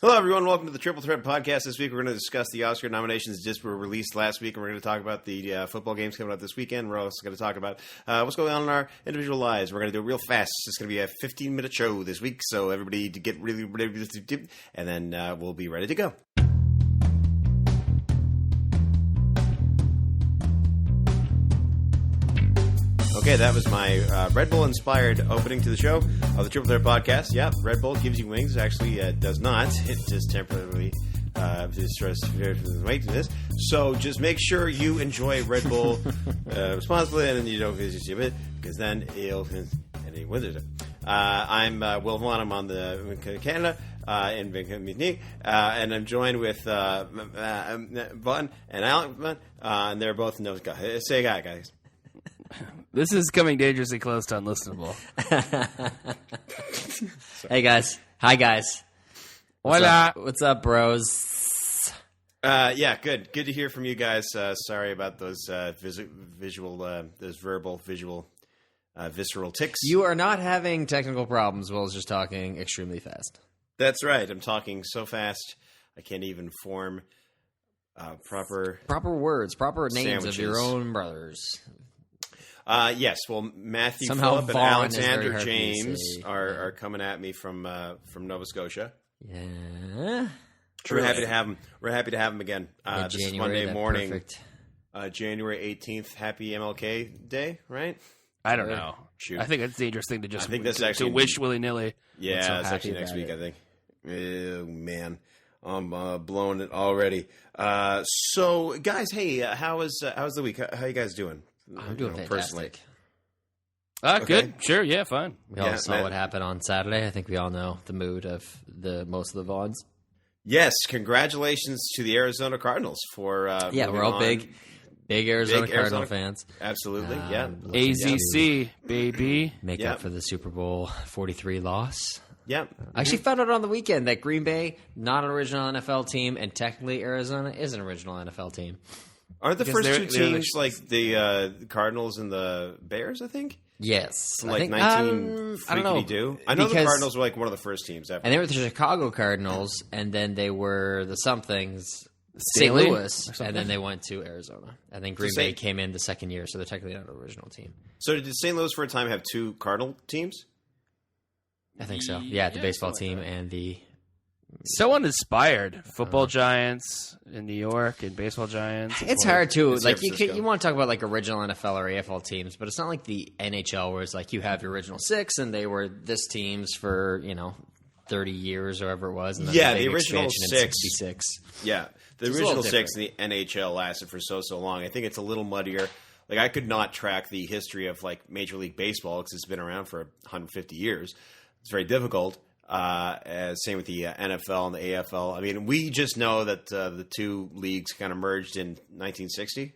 Hello, everyone. Welcome to the Triple Threat Podcast. This week, we're going to discuss the Oscar nominations that just were released last week, and we're going to talk about the football games coming up this weekend. We're also going to talk about what's going on in our individual lives. We're going to do it real fast. It's going to be a 15-minute show this week, so everybody to get really ready, and then we'll be ready to go. Okay, that was my Red Bull-inspired opening to the show of the Triple Threat Podcast. Yeah, Red Bull gives you wings. Actually, it does not. It just temporarily destroys the weight to this. So just make sure you enjoy Red Bull responsibly, and then you don't visit it, because then you'll any wizard. I'm Will Vaughn. I'm on the Canada in Vancouver, and I'm joined with Vaughn and Alec Vaughn, and they're both Nova Scotia. Say hi, guys. This is coming dangerously close to unlistenable. Hey, guys. Hi, guys. Hola. What's up, bros? Yeah, good. Good to hear from you guys. Sorry about those verbal, visual, visceral tics. You are not having technical problems. Will's just talking extremely fast. That's right. I'm talking so fast I can't even form proper words, proper names sandwiches. of your own brothers. Yes, well, Matthew, Somehow Phillip, and Vaughn Alexander James are coming at me from Nova Scotia. Yeah, We're happy to have them. We're happy to have them again. This is Monday morning, perfect. January 18th. Happy MLK Day, right? I don't know. Shoot. I think it's a dangerous thing to just I think that's to actually wish willy-nilly. Yeah, so it's actually happy next week, about I think. Oh, man. I'm blowing it already. So, guys, hey, how's the week? How you guys doing? I'm doing fantastic. Personally. Okay. Good. Sure. Yeah. Fine. We all saw what happened on Saturday. I think we all know the mood of most of the Vaughns. Yes, congratulations to the Arizona Cardinals for we're all big Arizona Cardinal fans. Absolutely, yeah. AZC, baby. Make up for the Super Bowl 43 loss. Yeah. I actually found out on the weekend that Green Bay, not an original NFL team, and technically Arizona is an original NFL team. Aren't the first two teams like the Cardinals and the Bears, I think? Yes. Like I think, 19 I don't know. do. I know the Cardinals were like one of the first teams ever. And they were the Chicago Cardinals, and then they were the somethings, St. Staley? Louis, and then they went to Arizona. And then Green Bay came in the second year, so they're technically not an original team. So did St. Louis for a time have two Cardinal teams? I think so. Yeah, the baseball team and the... So uninspired. Football giants in New York and baseball giants. It's hard too. It's like San you want to talk about like original NFL or AFL teams, but it's not like the NHL where it's like you have your original six and they were this teams for 30 years or whatever it was. And then the original six. 66. Yeah, the original six in the NHL lasted for so long. I think it's a little muddier. Like I could not track the history of like Major League Baseball because it's been around for 150 years. It's very difficult. Same with the NFL and the AFL. I mean, we just know that the two leagues kind of merged in 1960,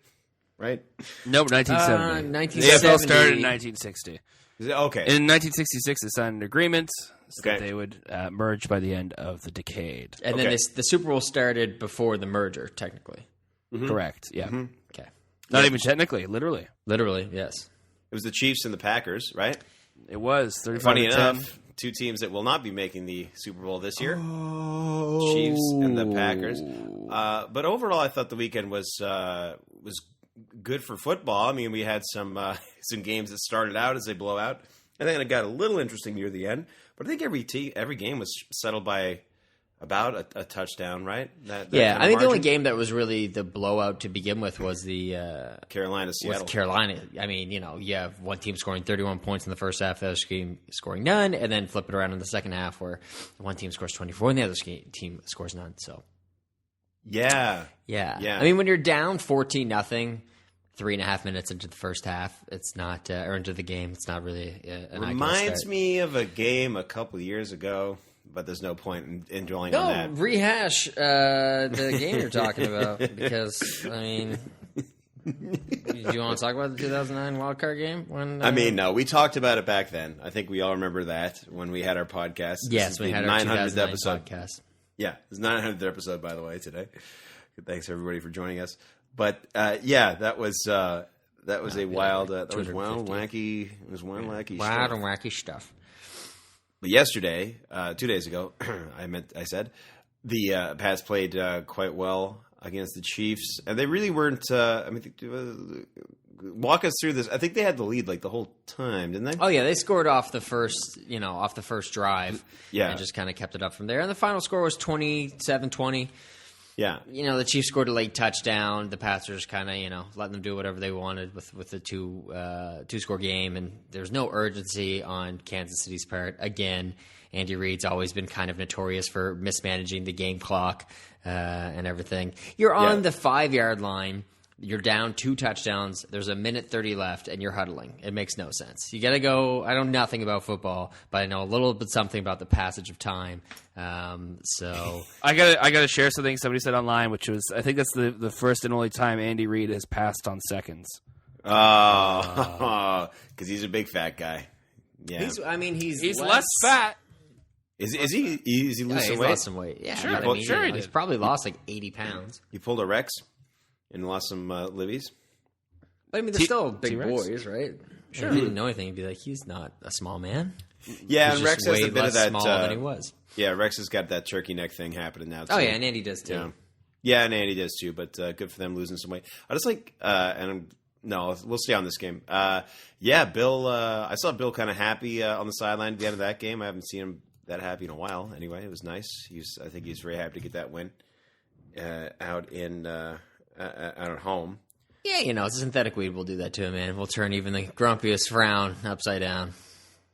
right? No, 1970. 1970. The AFL started in 1960. Okay. In 1966, they signed an agreement that Okay. they would merge by the end of the decade. And then the Super Bowl started before the merger, technically. Mm-hmm. Correct. Yeah. Mm-hmm. Okay. Not even technically, literally. Literally, yes. It was the Chiefs and the Packers, right? It was 35 Funny to 10. enough, two teams that will not be making the Super Bowl this year. Chiefs and the Packers. But overall, I thought the weekend was good for football. I mean, we had some games that started out as they blow out, and then it got a little interesting near the end. But I think every game was settled by about a touchdown, right? That Yeah, kind of I think the only margin. game that was really the blowout to begin with was the Carolina-Seattle. with Carolina. I mean, you have one team scoring 31 points in the first half, the other team scoring none, and then flip it around in the second half where one team scores 24 and the other team scores none. So, Yeah. I mean, when you're down 14-0, 3.5 minutes into the first half, it's not, or into the game, it's not really an Reminds me of a game a couple of years ago. But there's no point in dwelling on that. No, rehash the game you're talking about because, I mean, do you want to talk about the 2009 wildcard game? No, we talked about it back then. I think we all remember that when we had our podcast. Yes, we had our 900th episode. podcast. Yeah, it's 900th episode, by the way, today. Thanks, everybody, for joining us. But, that was a wild, wacky, Wild stuff. and wacky stuff. But yesterday, 2 days ago, I said, the Pats played quite well against the Chiefs, and they really weren't. Walk us through this. I think they had the lead like the whole time, didn't they? Oh yeah, they scored off the first drive. Yeah, and just kind of kept it up from there. And the final score was 27-20. Yeah, the Chiefs scored a late touchdown. The Pats were just kind of letting them do whatever they wanted with the two-score game, and there's no urgency on Kansas City's part. Again, Andy Reid's always been kind of notorious for mismanaging the game clock and everything. You're on the 5-yard line. You're down 2 touchdowns. There's a minute 30 left, and you're huddling. It makes no sense. You got to go. I know nothing about football, but I know a little bit something about the passage of time. So I gotta share something somebody said online, which was I think that's the first and only time Andy Reid has passed on seconds. Oh, because he's a big fat guy. Yeah, he's less fat. Is he? Is he losing weight? Lost some weight. Yeah, sure. He's probably lost like 80 pounds. He pulled a Rex and lost some libbies. But I mean, they're still big T-Rex? boys, right? Sure. If you didn't know anything, you'd be like, he's not a small man. Yeah, He's and Rex just has way a bit less of that. small than he was. Yeah, Rex has got that turkey neck thing happening now, too. Oh, yeah, and Andy does, too. Yeah, and Andy does, too, but good for them losing some weight. I just like, no, we'll stay on this game. Bill, I saw Bill kind of happy on the sideline at the end of that game. I haven't seen him that happy in a while. Anyway, it was nice. I think he's very happy to get that win out at home. Yeah, synthetic weed will do that to him, man. We'll turn even the grumpiest frown upside down.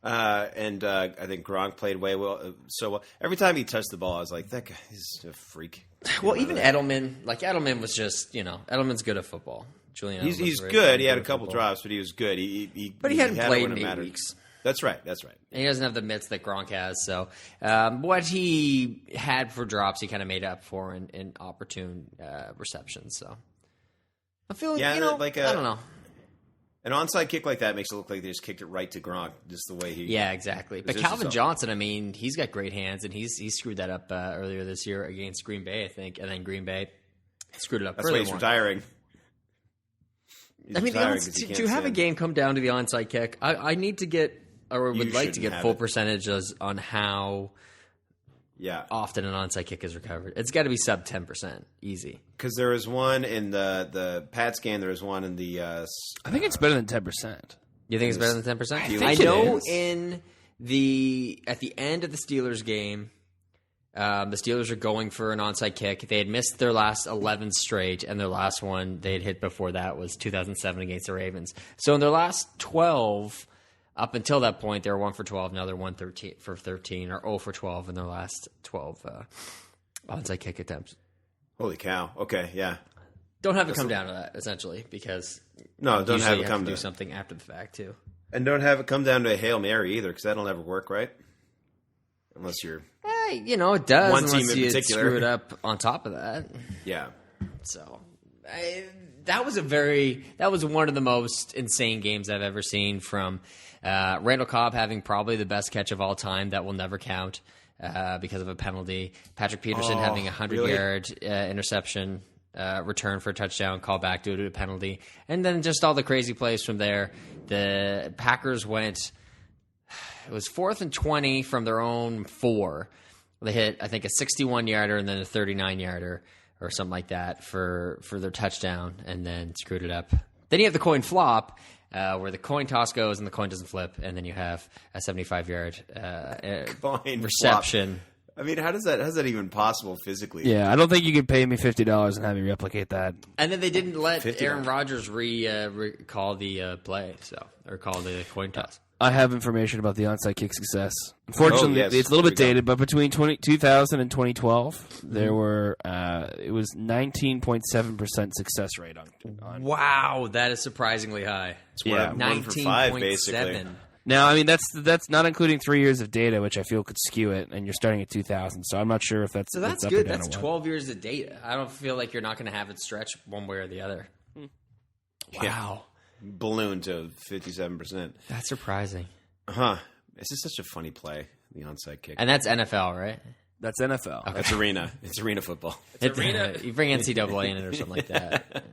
I think Gronk played way well. So well. Every time he touched the ball, I was like, that guy is a freak. Well, even Edelman was just, Edelman's good at football. Julian Edelman's he's very good. He had a at couple football. drops, but he was good. But he hadn't played in in 8 weeks. That's right. And he doesn't have the mitts that Gronk has. So what he had for drops, he kind of made up for in opportune receptions. So I feel I don't know. An onside kick like that makes it look like they just kicked it right to Gronk, just the way he. Yeah, exactly. But Calvin Johnson, he's got great hands, and he screwed that up earlier this year against Green Bay, I think, and then Green Bay screwed it up. That's why he's retiring. Do you have a game come down to the onside kick? I need to get, or would like to get full percentages on how often an onside kick is recovered. It's got to be sub 10%, easy. Because there was one in the Pats game. There was one in the. I think it's better than 10%. You think it's better than 10%? I know at the end of the Steelers game, the Steelers are going for an onside kick. They had missed their last 11 straight, and their last one they had hit before that was 2007 against the Ravens. So in their last 12, up until that point, they were 1 for 12. Now they're 1 for 13, or 0 for 12 in their last 12 onside kick attempts. Holy cow! Okay, yeah. Don't have it come down to that, essentially, because don't have it come to do something after the fact too, and don't have it come down to a Hail Mary either, because that'll never work, right? Unless you're. It does. One unless team in you particular. Screw it up on top of that. Yeah. So that was one of the most insane games I've ever seen. From Randall Cobb having probably the best catch of all time that will never count because of a penalty. Patrick Peterson having a 100-yard interception return for a touchdown, call back due to a penalty, and then just all the crazy plays from there. The Packers went. It was 4th and 20 from their own 4. They hit, I think, a 61-yarder and then a 39-yarder or something like that for their touchdown, and then screwed it up. Then you have the coin flop, where the coin toss goes and the coin doesn't flip, and then you have a 75-yard reception. Flop. I mean, how is that even possible physically? Yeah, I don't think you could pay me $50 and have me replicate that. And then they didn't let Aaron Rodgers call the play, or call the coin toss. I have information about the onside kick success. Unfortunately, it's a little bit dated, but between 2000 and 2012, there were it was 19.7% success rate on. Wow, that is surprisingly high. It's 1 for 5, basically. Now, I mean that's not including 3 years of data, which I feel could skew it, and you're starting at 2000, so I'm not sure if that's that's up good. Or down That's or 12 years of data. I don't feel like you're not going to have it stretch one way or the other. Wow. Yeah. Balloon to 57%. That's surprising. Huh. This is such a funny play, the onside kick. And that's NFL, right? That's NFL. Okay. That's arena. It's arena football. It's arena. You bring NCAA in it or something like that.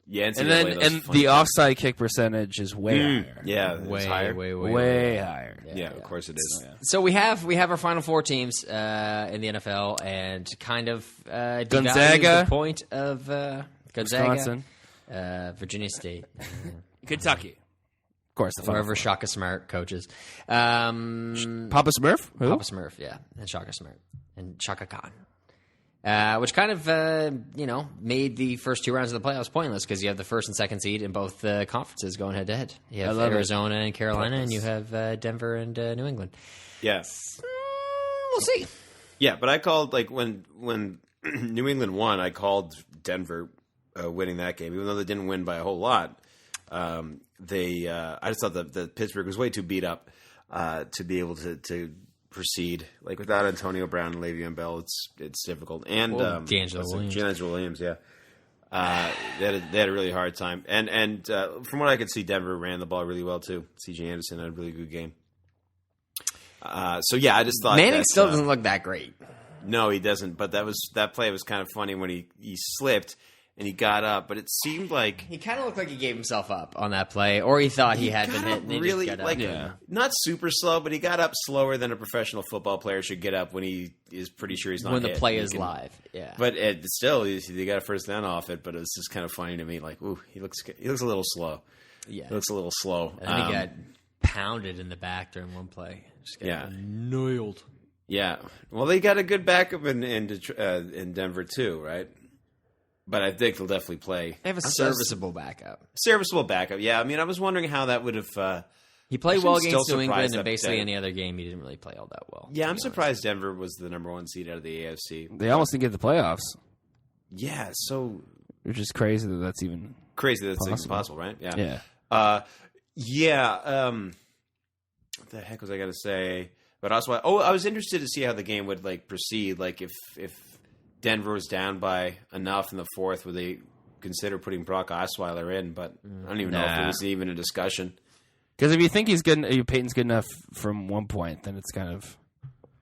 Yeah, and the offside kick percentage is way higher. Yeah, way higher. Way higher. Yeah, of course it is. So we have our Final Four teams in the NFL, and kind of Gonzaga, the point of Gonzaga, Wisconsin, Virginia State, Kentucky. Of course, wherever Shaka Smart coaches. Papa Smurf? Who? Papa Smurf, yeah, and Shaka Smart and Shaka Khan. Which kind of, made the first 2 rounds of the playoffs pointless because you have the first and second seed in both conferences going head-to-head. You have Arizona and Carolina, and you have Denver and New England. Yes. We'll see. Yeah, but I called, when New England won, I called Denver winning that game, even though they didn't win by a whole lot. I just thought that Pittsburgh was way too beat up to be able to proceed. Without Antonio Brown and Le'Veon Bell, it's difficult. And D'Angelo Williams, yeah. They had a really hard time. And from what I could see, Denver ran the ball really well too. C.J. Anderson had a really good game. I just thought Manning still doesn't look that great. No, he doesn't. But that play was kind of funny when he slipped and he got up. But it seemed like he kind of looked like he gave himself up on that play, or he thought he had been hit. And really, got not super slow, but he got up slower than a professional football player should get up when he is pretty sure he's not when hit. The play is live. Yeah, but still, they got a first down off it. But it was just kind of funny to me. Ooh, he looks a little slow. Yeah, he looks a little slow. And then he got pounded in the back during one play. Just got nailed. Yeah. Well, they got a good backup in Denver too, right? But I think they'll definitely play. They have a serviceable backup. Serviceable backup, yeah. I mean, I was wondering how that would have... he played well against New England, and basically any other game he didn't really play all that well. Yeah, I'm surprised Denver was the number 1 seed out of the AFC. They almost didn't get the playoffs. Yeah, so... Which is crazy that's even... Crazy that's even possible, right? Yeah. What the heck was I going to say? But also, I was interested to see how the game would proceed. If Denver was down by enough in the fourth, would they consider putting Brock Osweiler in? But I don't even know if it was even a discussion. Because if you think Peyton's good enough from one point, then it's kind of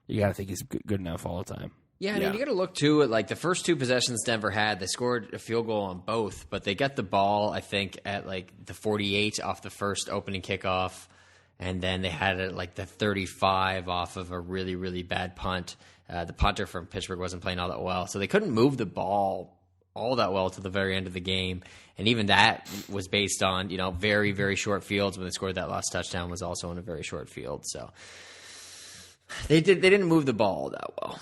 you got to think he's good enough all the time. Yeah, I mean, you got to look too at the first 2 possessions Denver had. They scored a field goal on both, but they got the ball, I think, at the 48 off the first opening kickoff. And then they had it the 35 off of a really, really bad punt. The punter from Pittsburgh wasn't playing all that well. So they couldn't move the ball all that well to the very end of the game. And even that was based on, very, very short fields. When they scored that last touchdown was also in a very short field. So they didn't move the ball that well.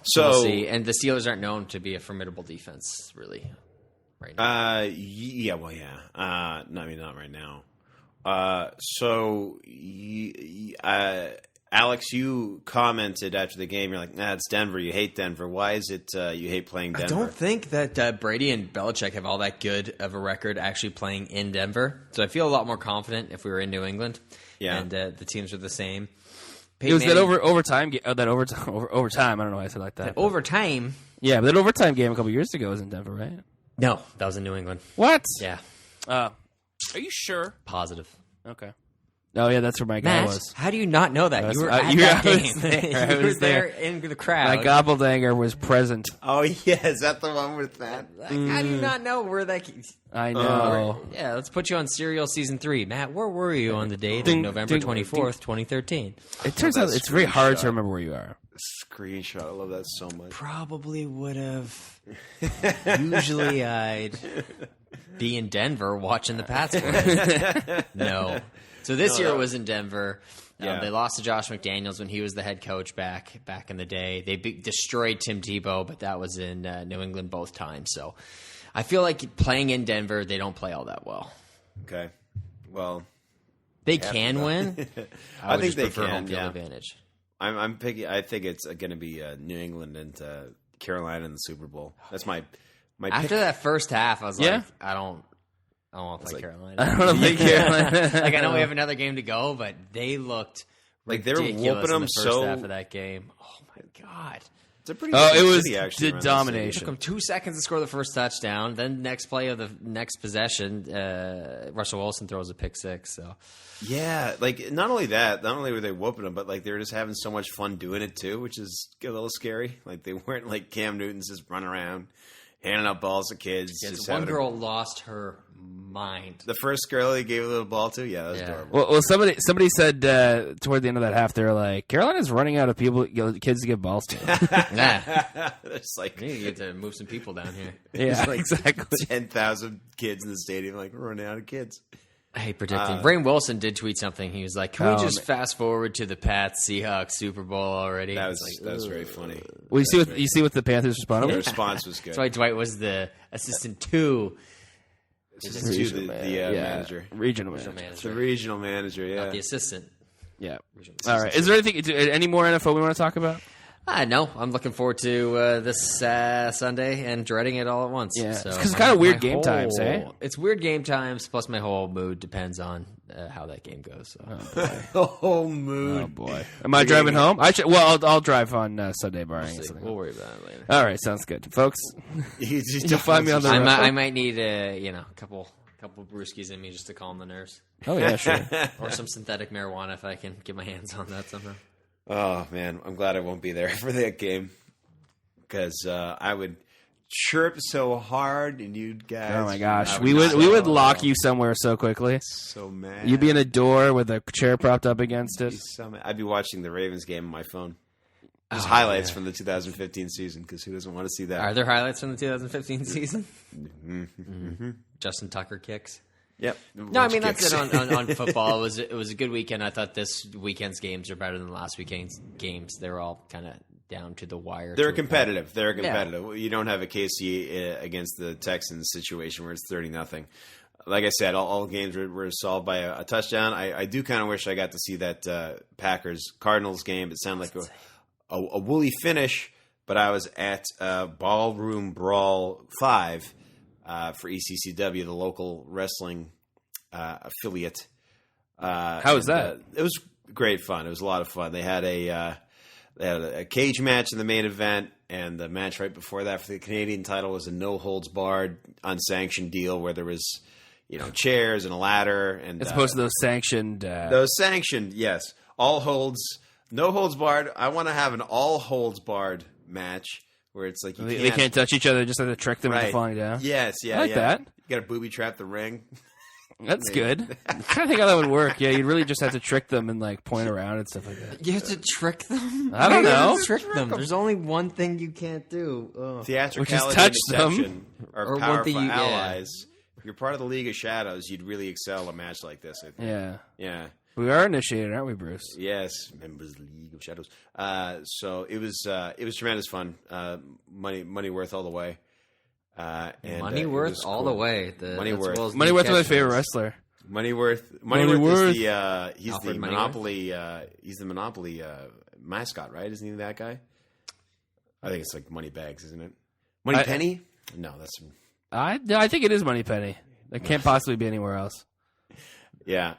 So we'll see. And the Steelers aren't known to be a formidable defense, really, right now. Not right now. Alex, you commented after the game. You're like, "Nah, it's Denver. You hate Denver. Why is it you hate playing Denver?" I don't think that Brady and Belichick have all that good of a record actually playing in Denver. So I feel a lot more confident if we were in New England. Yeah, and the teams are the same. It was that overtime. I don't know why I said like that. Overtime. Yeah, but that overtime game a couple years ago was in Denver, right? No, that was in New England. What? Yeah. Are you sure? Positive. Okay. Oh, yeah, that's where my guy was. How do you not know that? You were at that game. I was there in the crowd. My gobbledinger was present. Oh, yeah. Is that the one with that? How do you not know where that... I know. Yeah, let's put you on Serial Season 3. Matt, where were you on the date of November 24th, 2013? It turns out it's very hard to remember where you are. Screenshot. I love that so much. Probably would have. Usually I'd be in Denver watching the Pats play. No. So this year it was in Denver. They lost to Josh McDaniels when he was the head coach back in the day. They destroyed Tim Tebow, but that was in New England both times. So I feel like playing in Denver, they don't play all that well. Okay. Well, they can win. I think they prefer can. Home field advantage. I'm picking. I think it's going to be New England and Carolina in the Super Bowl. That's my After pick. that first half, I was like, I don't want to play Carolina. I don't want to play Carolina. I know we have another game to go, but they looked ridiculous they were whooping them in the first half of that game. Oh my god! It's a pretty good it was city, actually, the domination. It took them 2 seconds to score the first touchdown. Then next play of the next possession, Russell Wilson throws a pick six. So yeah, not only were they whooping them, but they were just having so much fun doing it too, which is a little scary. They weren't like Cam Newton's just run around handing out balls to kids. Yes, one girl lost her mind. The first girl he gave a little ball to? Yeah, that was adorable. Well, somebody said toward the end of that half, they were like, Carolina's running out of kids to give balls to. It's like... You get to move some people down here. Yeah, like exactly. 10,000 kids in the stadium, like, we're running out of kids. I hate predicting. Rainn Wilson did tweet something. He was like, can we just fast forward to the Pats Seahawks Super Bowl already? That was very funny. Well, you see what the Panthers responded? The response was good. That's why Dwight was the assistant to the manager. Regional manager. The regional manager, yeah. Not the assistant. Yeah. All right. Is there any more NFL we want to talk about? No, I'm looking forward to this Sunday and dreading it all at once. Yeah, so because it's kind of weird game times, eh? It's weird game times, plus my whole mood depends on how that game goes. So. The whole mood. Oh, boy. Am I driving home? I'll drive on Sunday, barring something. We'll worry about it later. All right, sounds good. Folks, you'll find me on the I might need a couple brewskis in me just to calm the nerves. Oh, yeah, sure. Or some synthetic marijuana if I can get my hands on that somehow. Oh, man. I'm glad I won't be there for that game. Because I would chirp so hard and you'd guys... Oh, my gosh. We would lock you somewhere so quickly. So mad. You'd be in a door with a chair propped up against it. I'd be watching the Ravens game on my phone. Just highlights from the 2015 season, because who doesn't want to see that? Are there highlights from the 2015 season? Mm-hmm. Justin Tucker kicks. Yep. No, I mean that's it on football. It was a good weekend. I thought this weekend's games are better than last weekend's games. They were all kind of down to the wire. They're competitive. Yeah. You don't have a KC against the Texans situation where it's 30-0. Like I said, all games were solved by a touchdown. I do kind of wish I got to see that Packers-Cardinals game. It sounded like a woolly finish, but I was at Ballroom Brawl 5 for ECCW, the local wrestling affiliate. How was that? It was great fun. It was a lot of fun. They had a cage match in the main event, and the match right before that for the Canadian title was a no-holds-barred, unsanctioned deal where there was, chairs and a ladder. And as opposed to those sanctioned... Those sanctioned, yes. All holds, no holds barred. I want to have an all holds barred match where it's like they can't touch each other, just have to trick them into falling down. Yes, yeah. I like that. You got to booby trap the ring. That's good. I'm trying to think how that would work. Yeah, you'd really just have to trick them and point around and stuff like that. You have to trick them? I don't know. Trick them. There's only one thing you can't do. Theatricality, touch and deception them. are powerful allies. If you're part of the League of Shadows, you'd really excel a match like this, I think. Yeah. We are initiated, aren't we, Bruce? Yes, members of the League of Shadows. So it was tremendous fun. Money worth all the way. And Money Worth all the way. Money Worth. Money Worth is my favorite wrestler. Money Worth is the he's Alfred the Monopoly he's the Monopoly mascot, right? Isn't he that guy? I think it's like Money Bags, isn't it? Money Penny? No, that's I think it is Money Penny. That can't possibly be anywhere else. Yeah.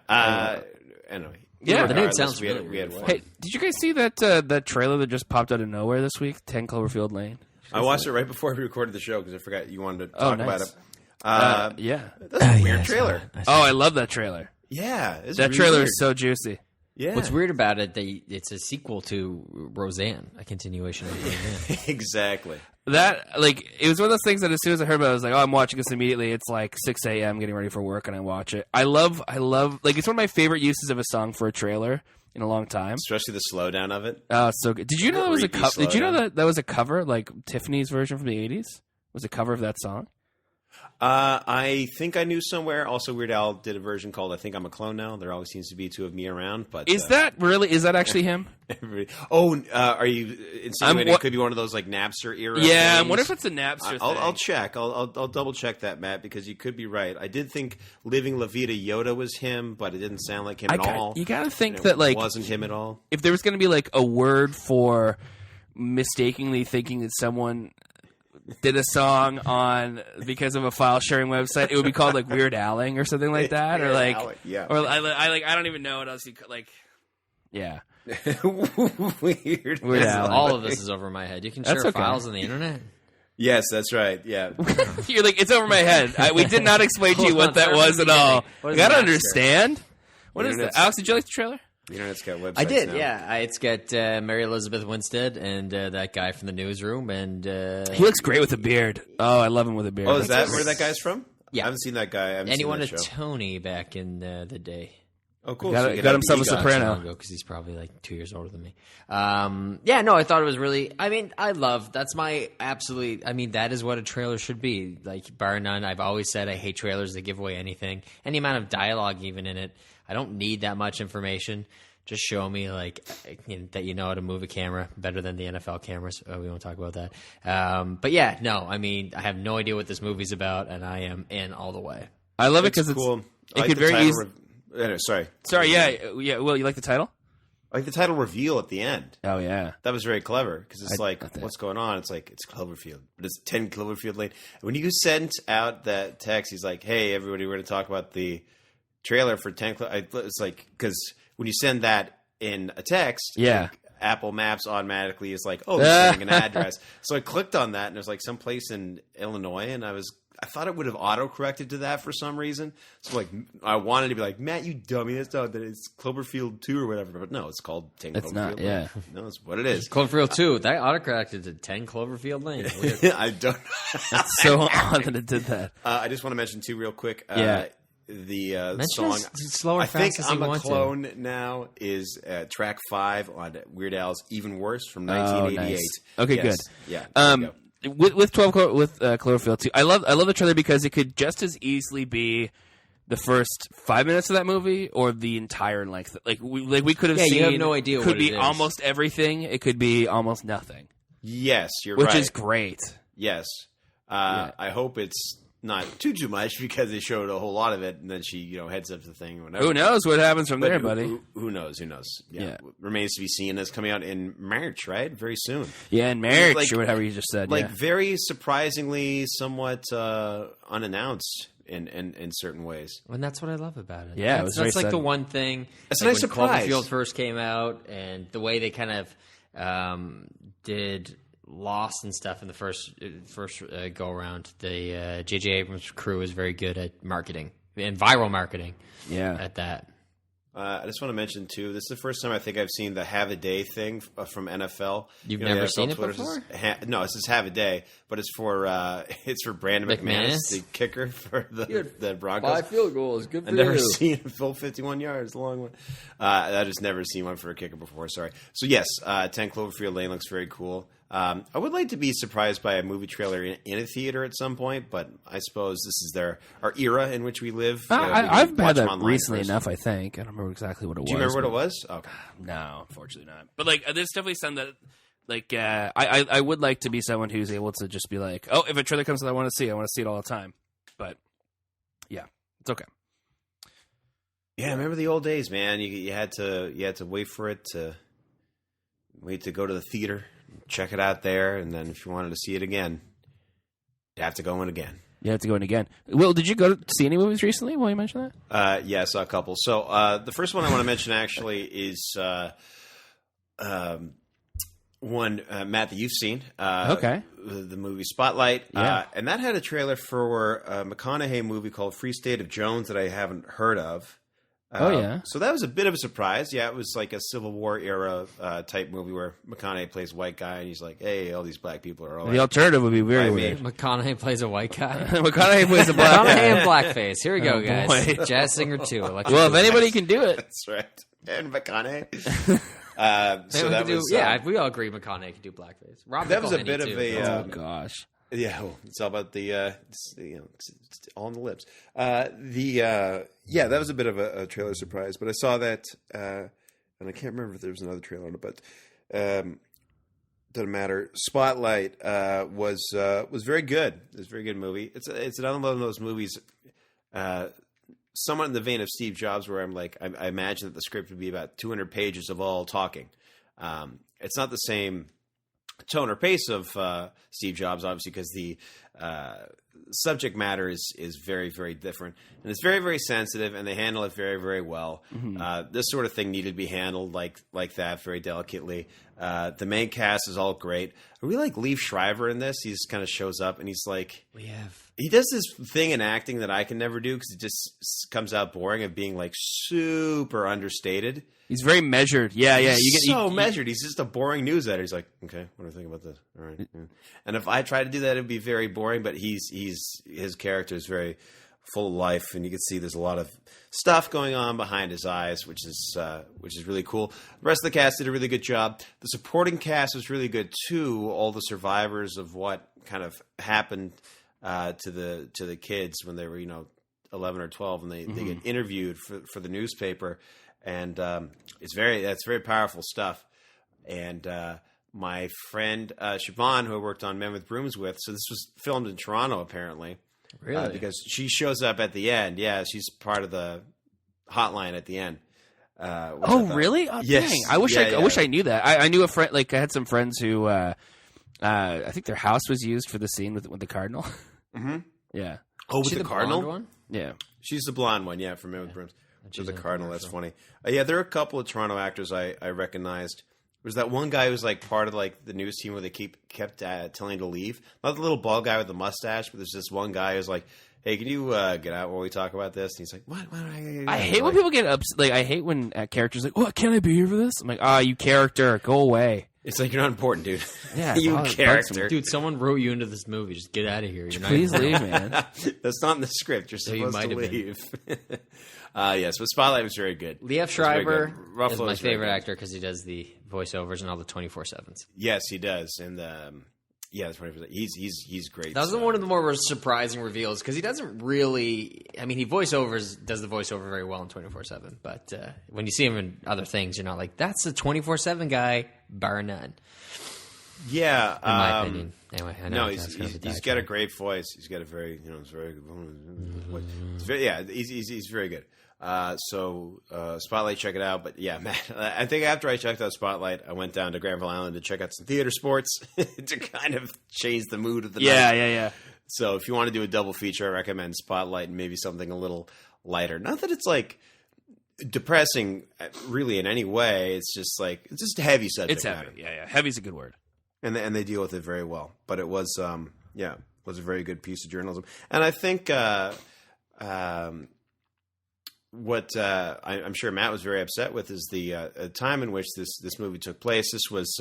Anyway. Yeah, the name sounds really we had fun. Hey, did you guys see that trailer that just popped out of nowhere this week? 10 Cloverfield Lane. I watched it right before we recorded the show because I forgot you wanted to talk about it. Yeah. That's a weird trailer. I love that trailer. Yeah. That trailer is so juicy. Yeah. What's weird about it, it's a sequel to Roseanne, a continuation of Roseanne. Exactly. That, it was one of those things that as soon as I heard about it, I was like, I'm watching this immediately. It's 6 a.m. getting ready for work, and I watch it. I love, it's one of my favorite uses of a song for a trailer in a long time. Especially the slowdown of it. Oh, so good. Did you know that was a cover? Did you know that was a cover, Tiffany's version from the 80s? Was a cover of that song? I think I knew somewhere. Also, Weird Al did a version called "I Think I'm a Clone Now." There always seems to be two of me around. But is that actually him? Are you insinuating it could be one of those Napster era? Yeah, things? what if it's a Napster? I'll check. I'll double check that, Matt, because you could be right. I did think "Living La Vida Yoda" was him, but it didn't sound like him at all. You got to think that it wasn't him at all. If there was going to be a word for mistakenly thinking that someone did a song because of a file sharing website, it would be called Weird Alling or something like that, or I don't even know what else you yeah. Weird. All of this is over my head. You can share files on the internet. Yes, that's right. Yeah, you're it's over my head. We did not explain to you what that was at all. You gotta understand. What is that? Alex, did you like the trailer? The internet's got websites I did, now. yeah. It's got Mary Elizabeth Winstead and that guy from the newsroom, and He looks great with a beard. Oh, I love him with a beard. Oh, is that where that guy's from? Yeah. I haven't seen that guy. and he won a show. Tony back in the day. Oh, cool. Got So it- you got get himself a EGOT. soprano. Because he's probably like 2 years older than me. I thought it was really. I mean, that's my absolute. I mean, that is what a trailer should be. Like, bar none. I've always said I hate trailers that give away anything. Any amount of dialogue, even in it. I don't need that much information. Just show me that you know how to move a camera better than the NFL cameras. Oh, we won't talk about that. But yeah, no. I mean, I have no idea what this movie's about, and I am in all the way. I love it It's because cool. it I could the very title easily. anyway, sorry. Sorry, yeah. Will, you like the title? I like the title reveal at the end. Oh yeah. That was very clever because it's I think- what's going on? It's like, it's Cloverfield, but it's 10 Cloverfield Lane. When you sent out that text, he's like, hey, everybody, we're going to talk about the trailer for 10 It's like, because when you send that in a text, Yeah. like, Apple Maps automatically is like, oh, they're sending an address. So I clicked on that, and it was like someplace in Illinois, and I thought it would have auto-corrected to that for some reason. So, like, I wanted to be like, Matt, you dummy, that's not that it's Cloverfield 2 or whatever. But no, it's called 10 It's Cloverfield not, Lane. yeah. No, it's what it is. Cloverfield 2, that autocorrected to 10 Cloverfield Lane. Weird. I don't So odd that it did that. I just want to mention, too, real quick. Yeah. The Mention song. as slow or I think fast as you I'm a want to. Clone now is track 5 on Weird Al's Even Worse from Oh, 1988. nice. Okay, Yes. good. Yeah. there you go. With Cloverfield 2, I love the trailer because it could just as easily be the first 5 minutes of that movie or the entire length. Like we could have Yeah, seen. you have no idea Could what be it is. almost everything. It could be almost nothing, Yes, you're which right. is great. Yes. I hope it's not too much because they showed a whole lot of it, and then she, heads up the thing. Whatever. Who knows what happens from But there, buddy? Who knows? Who knows? Yeah. Remains to be seen. It's coming out in March, right? Very soon. Yeah, in marriage Like- or whatever you just said. Like yeah. very surprisingly, somewhat unannounced in certain ways. And that's what I love about it. Yeah, it that's, was very that's like the sudden. one thing. It's a like nice when surprise. Cloverfield first came out, and the way they kind of did Lost and stuff in the first go around. The J.J. Abrams crew is very good at marketing and viral marketing. Yeah. At that. I just want to mention too. This is the first time I think I've seen the "Have a Day" thing from NFL. You've the never NFL seen it Twitter before? says, no, it says "Have a Day," but it's for Brandon McManus, McManus? the kicker for the Broncos. field goals. Good I've never seen a full 51 yards, a long one. I just never seen one for a kicker before. Sorry. So yes, 10 Cloverfield Lane looks very cool. I would like to be surprised by a movie trailer in a theater at some point, but I suppose this is our era in which we live. I've watch had them that online recently first. enough. I think I don't remember exactly what it was. Do you remember what it was? Okay. No, unfortunately not. But like, there's definitely some that, like, I would like to be someone who's able to just be like, oh, if a trailer comes that I want to see it all the time. But yeah, it's okay. Yeah, I remember the old days, man. You had to wait for it to go to the theater, check it out there, and then if you wanted to see it again, you have to go in again. You have to go in again. Will, did you go to see any movies recently while you mentioned that? Yeah, I saw a couple. So the first one I want to mention actually is one, Matt, that you've seen. Okay. The movie Spotlight. Yeah. And that had a trailer for a McConaughey movie called Free State of Jones that I haven't heard of. Oh, yeah. So that was a bit of a surprise. Yeah, it was like a Civil War era type movie where McConaughey plays a white guy and he's like, hey, all these black people are all The alternative would be very I mean- weird. McConaughey plays a white guy. McConaughey plays a black McConaughey guy. and blackface. Here we go, Oh, guys. boy. Jazz Singer 2. Well, if anybody can do it. That's right. And McConaughey. Maybe So we that could was... do, yeah, we all agree McConaughey could do blackface. Rob That was a McElhenney, bit of too. a... Oh, gosh. Yeah, well, it's all about the, it's all on the lips. Yeah, that was a bit of a trailer surprise, but I saw that, and I can't remember if there was another trailer on it, but doesn't matter. Spotlight was very good. It was a very good movie. It's another one of those movies, somewhat in the vein of Steve Jobs, where I'm like, I imagine that the script would be about 200 pages of all talking. It's not the same tone or pace of Steve Jobs, obviously, because the subject matter is very, very different, and it's very, very sensitive, and they handle it very, very well. Mm-hmm. This sort of thing needed to be handled like that, very delicately. The main cast is all great. I really like Liev Schreiber in this. He just kind of shows up, and he's like, he does this thing in acting that I can never do because it just comes out boring of being like super understated. He's very measured. Yeah. He's measured. He's just a boring news editor. He's like, okay, what do I think about this? All right. Yeah. And if I try to do that, it'd be very boring. But his character is very full of life, and you can see there's a lot of stuff going on behind his eyes, which is really cool. The rest of the cast did a really good job. The supporting cast was really good too. All the survivors of what kind of happened to the kids when they were 11 or 12, and they get interviewed for the newspaper, and that's very powerful stuff. And my friend Siobhan, who I worked on Men with Brooms with, so this was filmed in Toronto apparently. Really? Because she shows up at the end. Yeah, she's part of the hotline at the end. Really? Oh, yes. Dang. I wish I knew that. I knew a friend. Like I had some friends who, I think their house was used for the scene with the cardinal. Mm-hmm. Yeah. Oh, with the cardinal one? Yeah. She's the blonde one. Yeah, from Men with Brooms. She's the cardinal. That's funny. Yeah, there are a couple of Toronto actors I recognized. Was that one guy who was like part of like the news team where they kept telling him to leave? Not the little bald guy with the mustache, but there's this one guy who's like, "Hey, can you get out while we talk about this?" And he's like, "What? I hate when people get upset. Like, I hate when characters are like, "What? Can't I be here for this?" I'm like, you character, go away. It's like you're not important, dude. Yeah, you character, dude. Someone wrote you into this movie. Just get out of here. Please leave, man. That's not in the script. You're supposed to leave. Yes, but Spotlight was very good. Liev Schreiber is my was favorite actor because he does the voiceovers and all the 24/7s. Yes, he does, and the 24/7. He's great. That was one of the more surprising reveals because he doesn't really. I mean, he does the voiceover very well in 24/7, but when you see him in other things, you're not like, that's the 24/7 guy, bar none. Yeah, in my opinion. Anyway, I know he's got a great voice. He's got a very it's very good. He's very good. So Spotlight, check it out. But yeah, man, I think after I checked out Spotlight, I went down to Granville Island to check out some theater sports to kind of change the mood of the night. Yeah. So if you want to do a double feature, I recommend Spotlight and maybe something a little lighter. Not that it's like depressing really in any way. It's just like it's just a heavy subject. It's heavy. Matter. Yeah. Heavy's a good word. And they deal with it very well. But it was was a very good piece of journalism. And I think what I'm sure Matt was very upset with is the time in which this movie took place. This was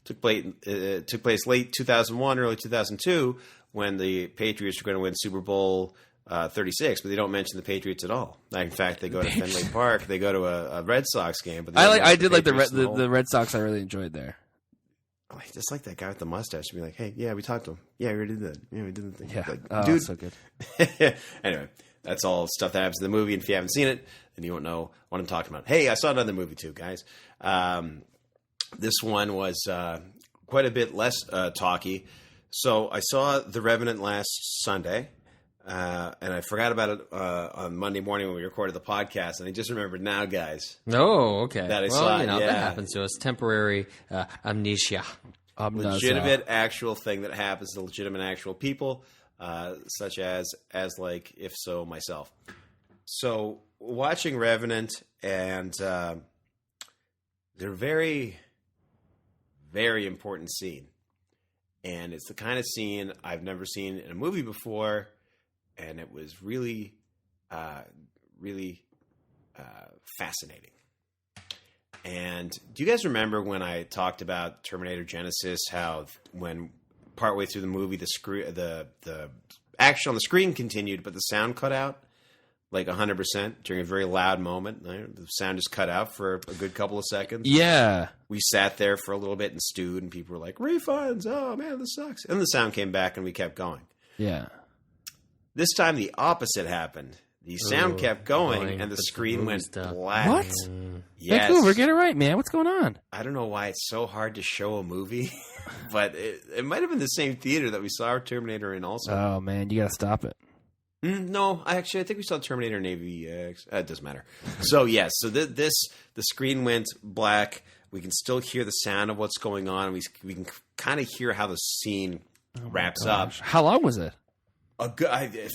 took place late 2001, early 2002, when the Patriots were going to win Super Bowl 36, but they don't mention the Patriots at all. In fact, they go to Fenway Park. They go to a Red Sox game. But I did like the Red Sox. I really enjoyed there. Just like that guy with the mustache to be like, hey, yeah, we talked to him. Yeah, we already did that. Yeah, we did the thing. Yeah, like, dude, so good. Anyway, that's all stuff that happens in the movie. And if you haven't seen it, then you won't know what I'm talking about. Hey, I saw another movie too, guys. This one was quite a bit less talky. So I saw The Revenant last Sunday. And I forgot about it on Monday morning when we recorded the podcast, and I just remembered now, guys. Oh, okay. That I saw it, that happens to us. Temporary amnesia. Legitimate actual thing that happens to legitimate actual people, such as like, if so, myself. So watching Revenant, and they're very, very important scene. And it's the kind of scene I've never seen in a movie before. And it was really, really fascinating. And do you guys remember when I talked about Terminator Genesis, how when partway through the movie, the action on the screen continued, but the sound cut out like 100% during a very loud moment? The sound just cut out for a good couple of seconds. Yeah. We sat there for a little bit and stewed, and people were like, refunds, oh man, this sucks. And the sound came back, and we kept going. Yeah. This time the opposite happened. The sound kept going, and the screen went black. What? Yes. Vancouver, get it right, man. What's going on? I don't know why it's so hard to show a movie, but it might have been the same theater that we saw Terminator in also. Oh, man, you got to stop it. No, I think we saw Terminator in AVX. It doesn't matter. So, yes, the screen went black. We can still hear the sound of what's going on. We can kind of hear how the scene wraps up. How long was it? It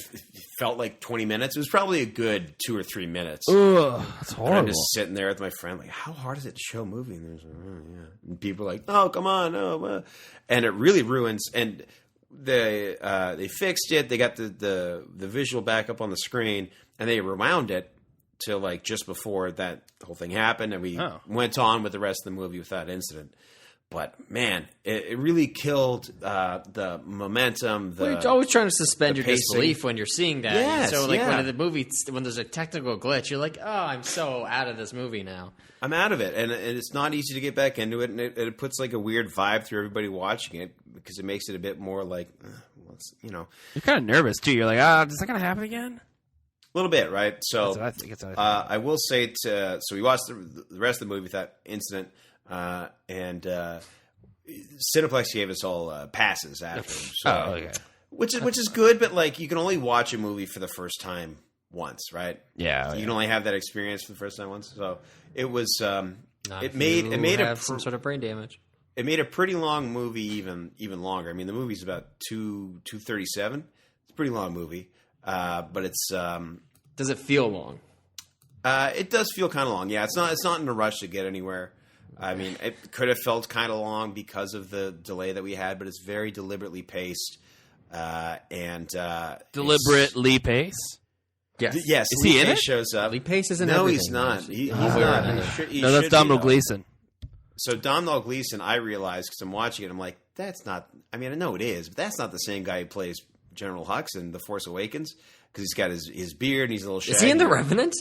felt like 20 minutes. It was probably a good 2 or 3 minutes. Ugh, that's horrible. And I'm just sitting there with my friend, like, how hard is it to show a movie? And there's and people are like, oh, come on, no, and it really ruins. And they fixed it. They got the visual back up on the screen, and they rewound it till like just before that whole thing happened, and we went on with the rest of the movie without incident. But man, it really killed the momentum. You're always trying to suspend your pacing. disbelief when you're seeing that. Yes, so when there's a technical glitch, you're like, oh, I'm so out of this movie now. I'm out of it, and it's not easy to get back into it, and it puts like a weird vibe through everybody watching it because it makes it a bit more like, You're kind of nervous too. You're like, is that going to happen again? A little bit, right? So That's what I think. That's what I think. I will say so we watched the rest of the movie without incident, and Cineplex gave us all passes after, so, okay. which is good, but like you can only watch a movie for the first time once, right? Yeah, you can only have that experience for the first time once. So it was It made some sort of brain damage. It made a pretty long movie even longer. I mean, the movie's about 2:37. It's a pretty long movie, but it's does it feel long? It does feel kind of long. Yeah, it's not in a rush to get anywhere. I mean, it could have felt kind of long because of the delay that we had, but it's very deliberately paced and Deliberately paced. Yes, is he in it? Shows up. Lee Pace isn't. No, everything. he's not. He's not. not. No, that's Domhnall Gleeson. So Domhnall Gleeson, I realized because I'm watching it, I'm like, that's not. I mean, I know it is, but that's not the same guy who plays General Hux in The Force Awakens because he's got his beard and he's a little shaggy. Is he in The Revenant?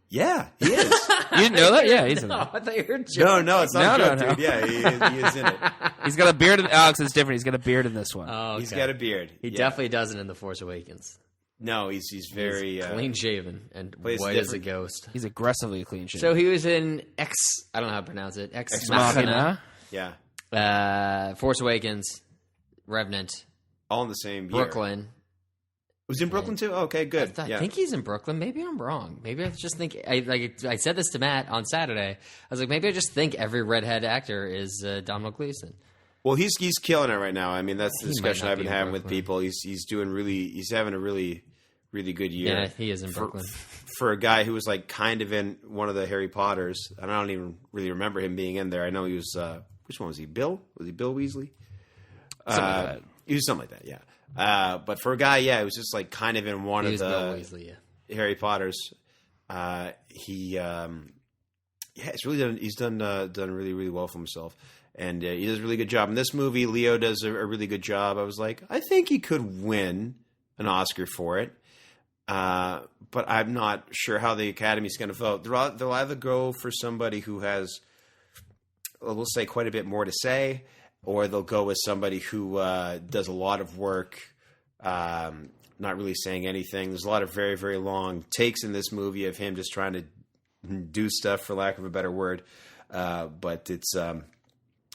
Yeah, he is. You didn't know that? Yeah, he's in it. I thought you were joking. No, it's not No, a joke, no. dude. Yeah, he is in it. He's got a beard. Alex is different. He's got a beard in this one. Oh, okay. He's got a beard. He definitely doesn't in The Force Awakens. No, he's very clean shaven and plays white as a different. ghost. He's aggressively clean shaven. So he was in X. I don't know how to pronounce it. Ex Machina. Yeah, Force Awakens, Revenant, all in the same year. Brooklyn. Was he in Brooklyn too? Oh, okay, good. I think he's in Brooklyn. Maybe I'm wrong. Maybe I just think I said this to Matt on Saturday. I was like, maybe I just think every redhead actor is Domhnall Gleeson. Well, he's killing it right now. I mean, that's the He discussion might not I've been be in having with Brooklyn. people. He's having a really good year. Yeah, he is in Brooklyn. For a guy who was like kind of in one of the Harry Potters, and I don't even really remember him being in there. I know he was. Which one was he? Bill? Was he Bill Weasley? Something like that. He was something like that. Yeah. But for a guy, yeah, it was just like kind of in one He of was the Bill Weasley, yeah. Harry Potters. He's really done really, really well for himself. And he does a really good job. In this movie, Leo does a really good job. I was like, I think he could win an Oscar for it. But I'm not sure how the Academy's going to vote. They'll either go for somebody who has, we'll say, quite a bit more to say, or they'll go with somebody who does a lot of work, not really saying anything. There's a lot of very, very long takes in this movie of him just trying to do stuff, for lack of a better word. But it's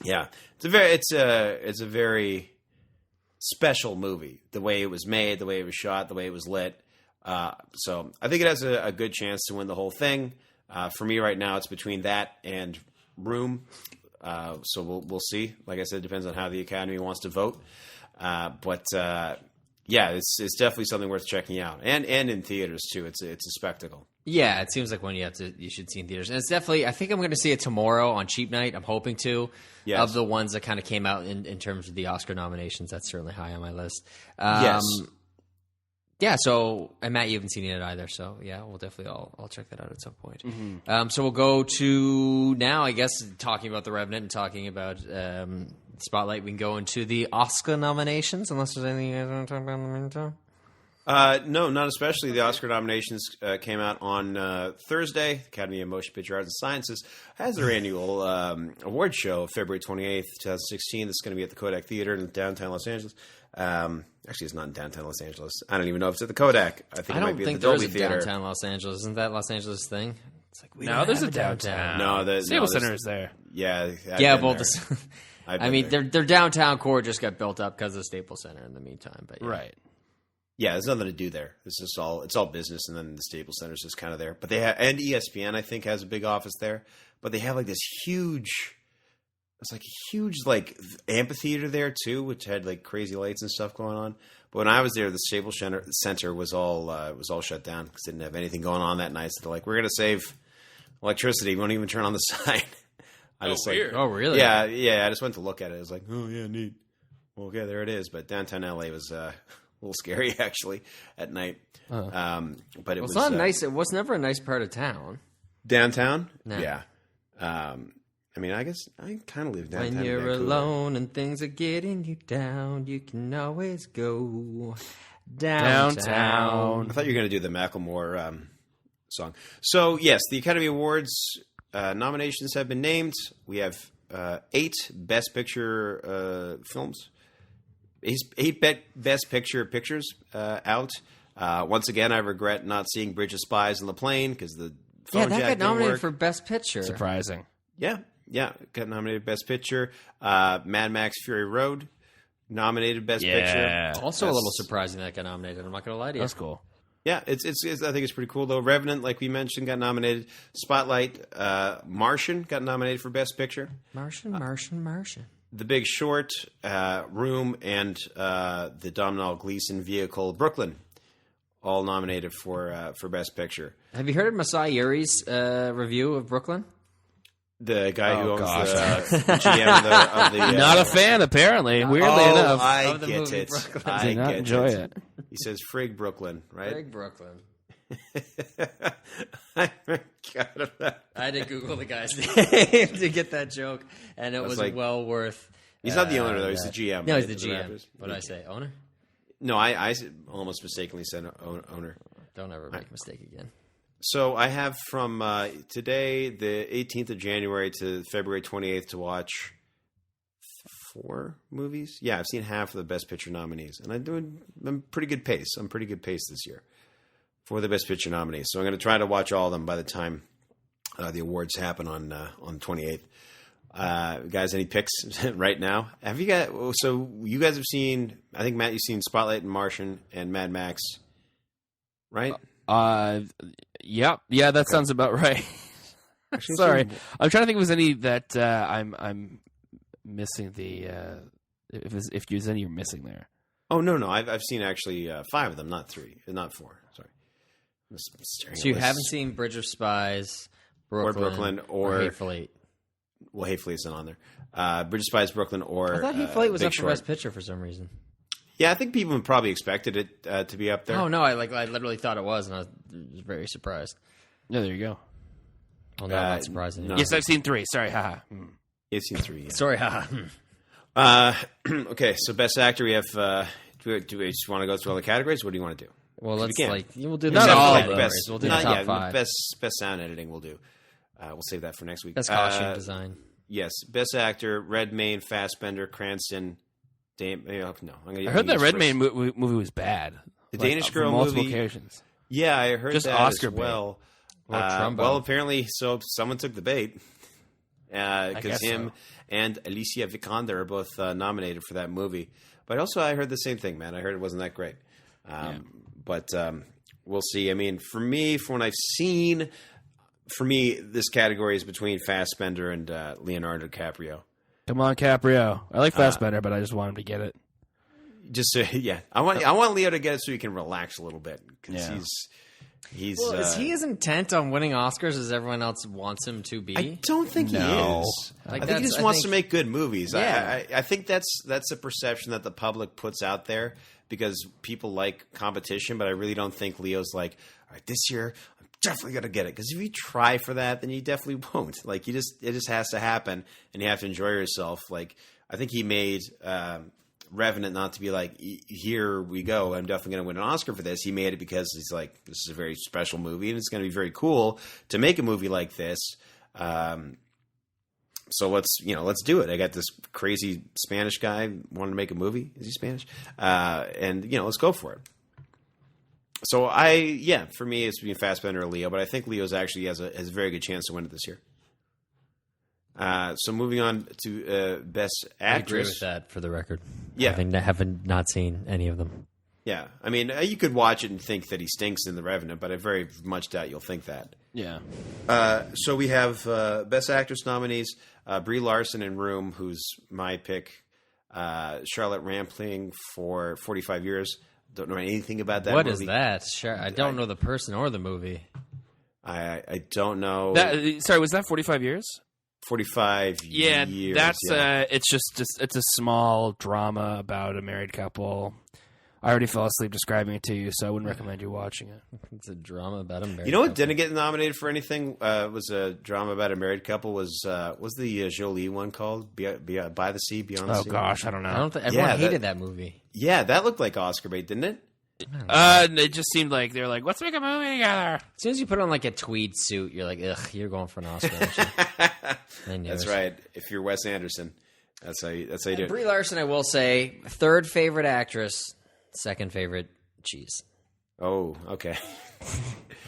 it's a very special movie. The way it was made, the way it was shot, the way it was lit. So I think it has a good chance to win the whole thing. For me right now, it's between that and Room. So we'll see. Like I said, it depends on how the Academy wants to vote. But it's definitely something worth checking out, and in theaters too. It's a spectacle. Yeah, it seems like one you should see in theaters, and it's definitely. I think I'm going to see it tomorrow on cheap night. I'm hoping to. Yes. Of the ones that kind of came out in terms of the Oscar nominations, that's certainly high on my list. Yes. Yeah. So, and Matt, you haven't seen it either, so yeah, we'll definitely I'll check that out at some point. Mm-hmm. So we'll go to now, I guess, talking about The Revenant and talking about Spotlight. We can go into the Oscar nominations, unless there's anything you guys want to talk about in the meantime. No, not especially. The Oscar nominations came out on Thursday. Academy of Motion Picture Arts and Sciences has their annual award show, February 28th, 2016. It's going to be at the Kodak Theater in downtown Los Angeles. Actually, it's not in downtown Los Angeles. I don't even know if it's at the Kodak. I think it might be at the Dolby Theater. Downtown Los Angeles. Isn't that Los Angeles thing? It's like there's a downtown. No, Staples Center is there. Yeah. I mean, their downtown core just got built up because of Staples Center in the meantime. But yeah. Right. Yeah, there's nothing to do there. It's all business, and then the Staples Center is just kind of there. But they have, and ESPN I think has a big office there. But they have like this huge, amphitheater there too, which had like crazy lights and stuff going on. But when I was there, the Staples Center was all shut down because it didn't have anything going on that night. So they're like, we're gonna save electricity. We won't even turn on the sign. Weird. Oh, really? Yeah. I just went to look at it. I was like, oh yeah, neat. Well, okay, there it is. But downtown LA was. little scary actually at night. But it was it's not nice. It was never a nice part of town. Downtown. No. Yeah. I mean, I guess I kind of live downtown. When you're alone and things are getting you down, you can always go downtown. I thought you were going to do the Macklemore song. So, yes, the Academy Awards nominations have been named. We have 8 Best Picture films. 8 Best Picture pictures out. Once again, I regret not seeing Bridge of Spies on the plane because the phone jack that got didn't nominated work. for Best Picture. Surprising. Yeah, got nominated Best Picture. Mad Max Fury Road nominated Best Picture. Also a little surprising that got nominated. I'm not going to lie to you. That's cool. Yeah, it's I think it's pretty cool though. Revenant, like we mentioned, got nominated. Spotlight, Martian got nominated for Best Picture. Martian. The Big Short, Room, and the Domhnall Gleeson vehicle Brooklyn, all nominated for Best Picture. Have you heard of Masai Uri's review of Brooklyn? The guy who owns the GM of the Not a fan, apparently. Weirdly enough. I Of the get movie it. Brooklyn. I Did not get enjoy it. He says "Frig Brooklyn," right? Big Brooklyn. I forgot about that. I had to Google the guy's name to get that joke, and it was like- well worth. He's not the owner though; he's the that. GM. No, he's right, the of GM. Raptors. What did I say? Owner? No, I almost mistakenly said owner. Don't ever make a mistake again. So I have from today, the 18th of January to February 28th, to watch 4 movies. Yeah, I've seen half of the Best Picture nominees, and I'm pretty good pace. I'm pretty good pace this year for the Best Picture nominees. So I'm going to try to watch all of them by the time the awards happen on the 28th. Guys, any picks right now? Have you got? So you guys have seen? I think Matt, you've seen Spotlight and Martian and Mad Max, right? Yeah, that sounds about right. Sorry, I'm trying to think if there's any that I'm missing. If there's any you're missing there. Oh no, I've seen actually 5 of them, not 3, not 4. Sorry. So you haven't seen Bridge of Spies, Brooklyn, or Hateful Eight? Well, Hateful Eight's not on there. Bridge of Spies, Brooklyn, or I thought Hateful Eight was Big up for Short. Best Picture for some reason. Yeah, I think people probably expected it to be up there. Oh no, I literally thought it was, and I was very surprised. Yeah, there you go. Well, no, not surprising. no. Yes, I've seen 3. Sorry, haha. You've seen 3. Yeah. Sorry, haha. Okay, so Best Actor, we have. Do we just want to go through all the categories? What do you want to do? Well, let's can. we'll do the Not top all of categories. them. We'll do the top 5. Best sound editing we'll do. We'll save that for next week. Best costume design. Yes, Best Actor: Redmayne, Fassbender, Cranston. No, I heard that Redmayne movie was bad. The Danish Girl on multiple movie. occasions. Yeah, I heard Just that Oscar as well. Trumbo. Well, apparently, so someone took the bait because guess him so. and Alicia Vikander are both nominated for that movie. But also, I heard the same thing, man. I heard it wasn't that great. But we'll see. I mean, for me, from what I've seen, this category is between Fassbender and Leonardo DiCaprio. Come on, Caprio. I like Fassbender, but I just want him to get it. Just yeah, I want Leo to get it so he can relax a little bit because he's. Well, is he as intent on winning Oscars as everyone else wants him to be? I don't think he is. Like I think he just wants to make good movies. Yeah. I think that's a perception that the public puts out there because people like competition, but I really don't think Leo's like, all right, this year I'm definitely going to get it. Because if you try for that, then you definitely won't. Like, it just has to happen, and you have to enjoy yourself. Like, I think he made Revenant not to be like, here we go, I'm definitely going to win an Oscar for this. He made it because he's like, this is a very special movie, and it's going to be very cool to make a movie like this. So let's do it. I got this crazy Spanish guy wanting to make a movie. Is he Spanish? And let's go for it. So for me, it's between Fassbender or Leo, but I think Leo's actually has a very good chance to win it this year. So moving on to Best Actress. I agree with that, for the record. Yeah. Having not seen any of them. Yeah. I mean, you could watch it and think that he stinks in The Revenant, but I very much doubt you'll think that. Yeah. So we have Best Actress nominees, Brie Larson in Room, who's my pick, Charlotte Rampling for 45 Years. Don't know anything about that What movie. is that? Sure, I don't know the person or the movie. I don't know. Sorry, was that 45 years? 45 Yeah, years. that's it's just it's a small drama about a married couple. I already fell asleep describing it to you, so I wouldn't recommend you watching it. It's a drama about a married You know what couple. didn't get nominated for anything? Was a drama about a married couple. Was the Jolie one called By the Sea, Beyond the Oh Sea? gosh, I don't know. I don't think everyone Yeah, hated that movie. Yeah, that looked like Oscar bait, didn't it? It just seemed like they were like, let's make a movie together. As soon as you put on like a tweed suit, you're like, ugh, you're going for an Oscar. That's right. If you're Wes Anderson, that's how you do it. Brie Larson, I will say, third favorite actress, second favorite cheese. Oh, okay.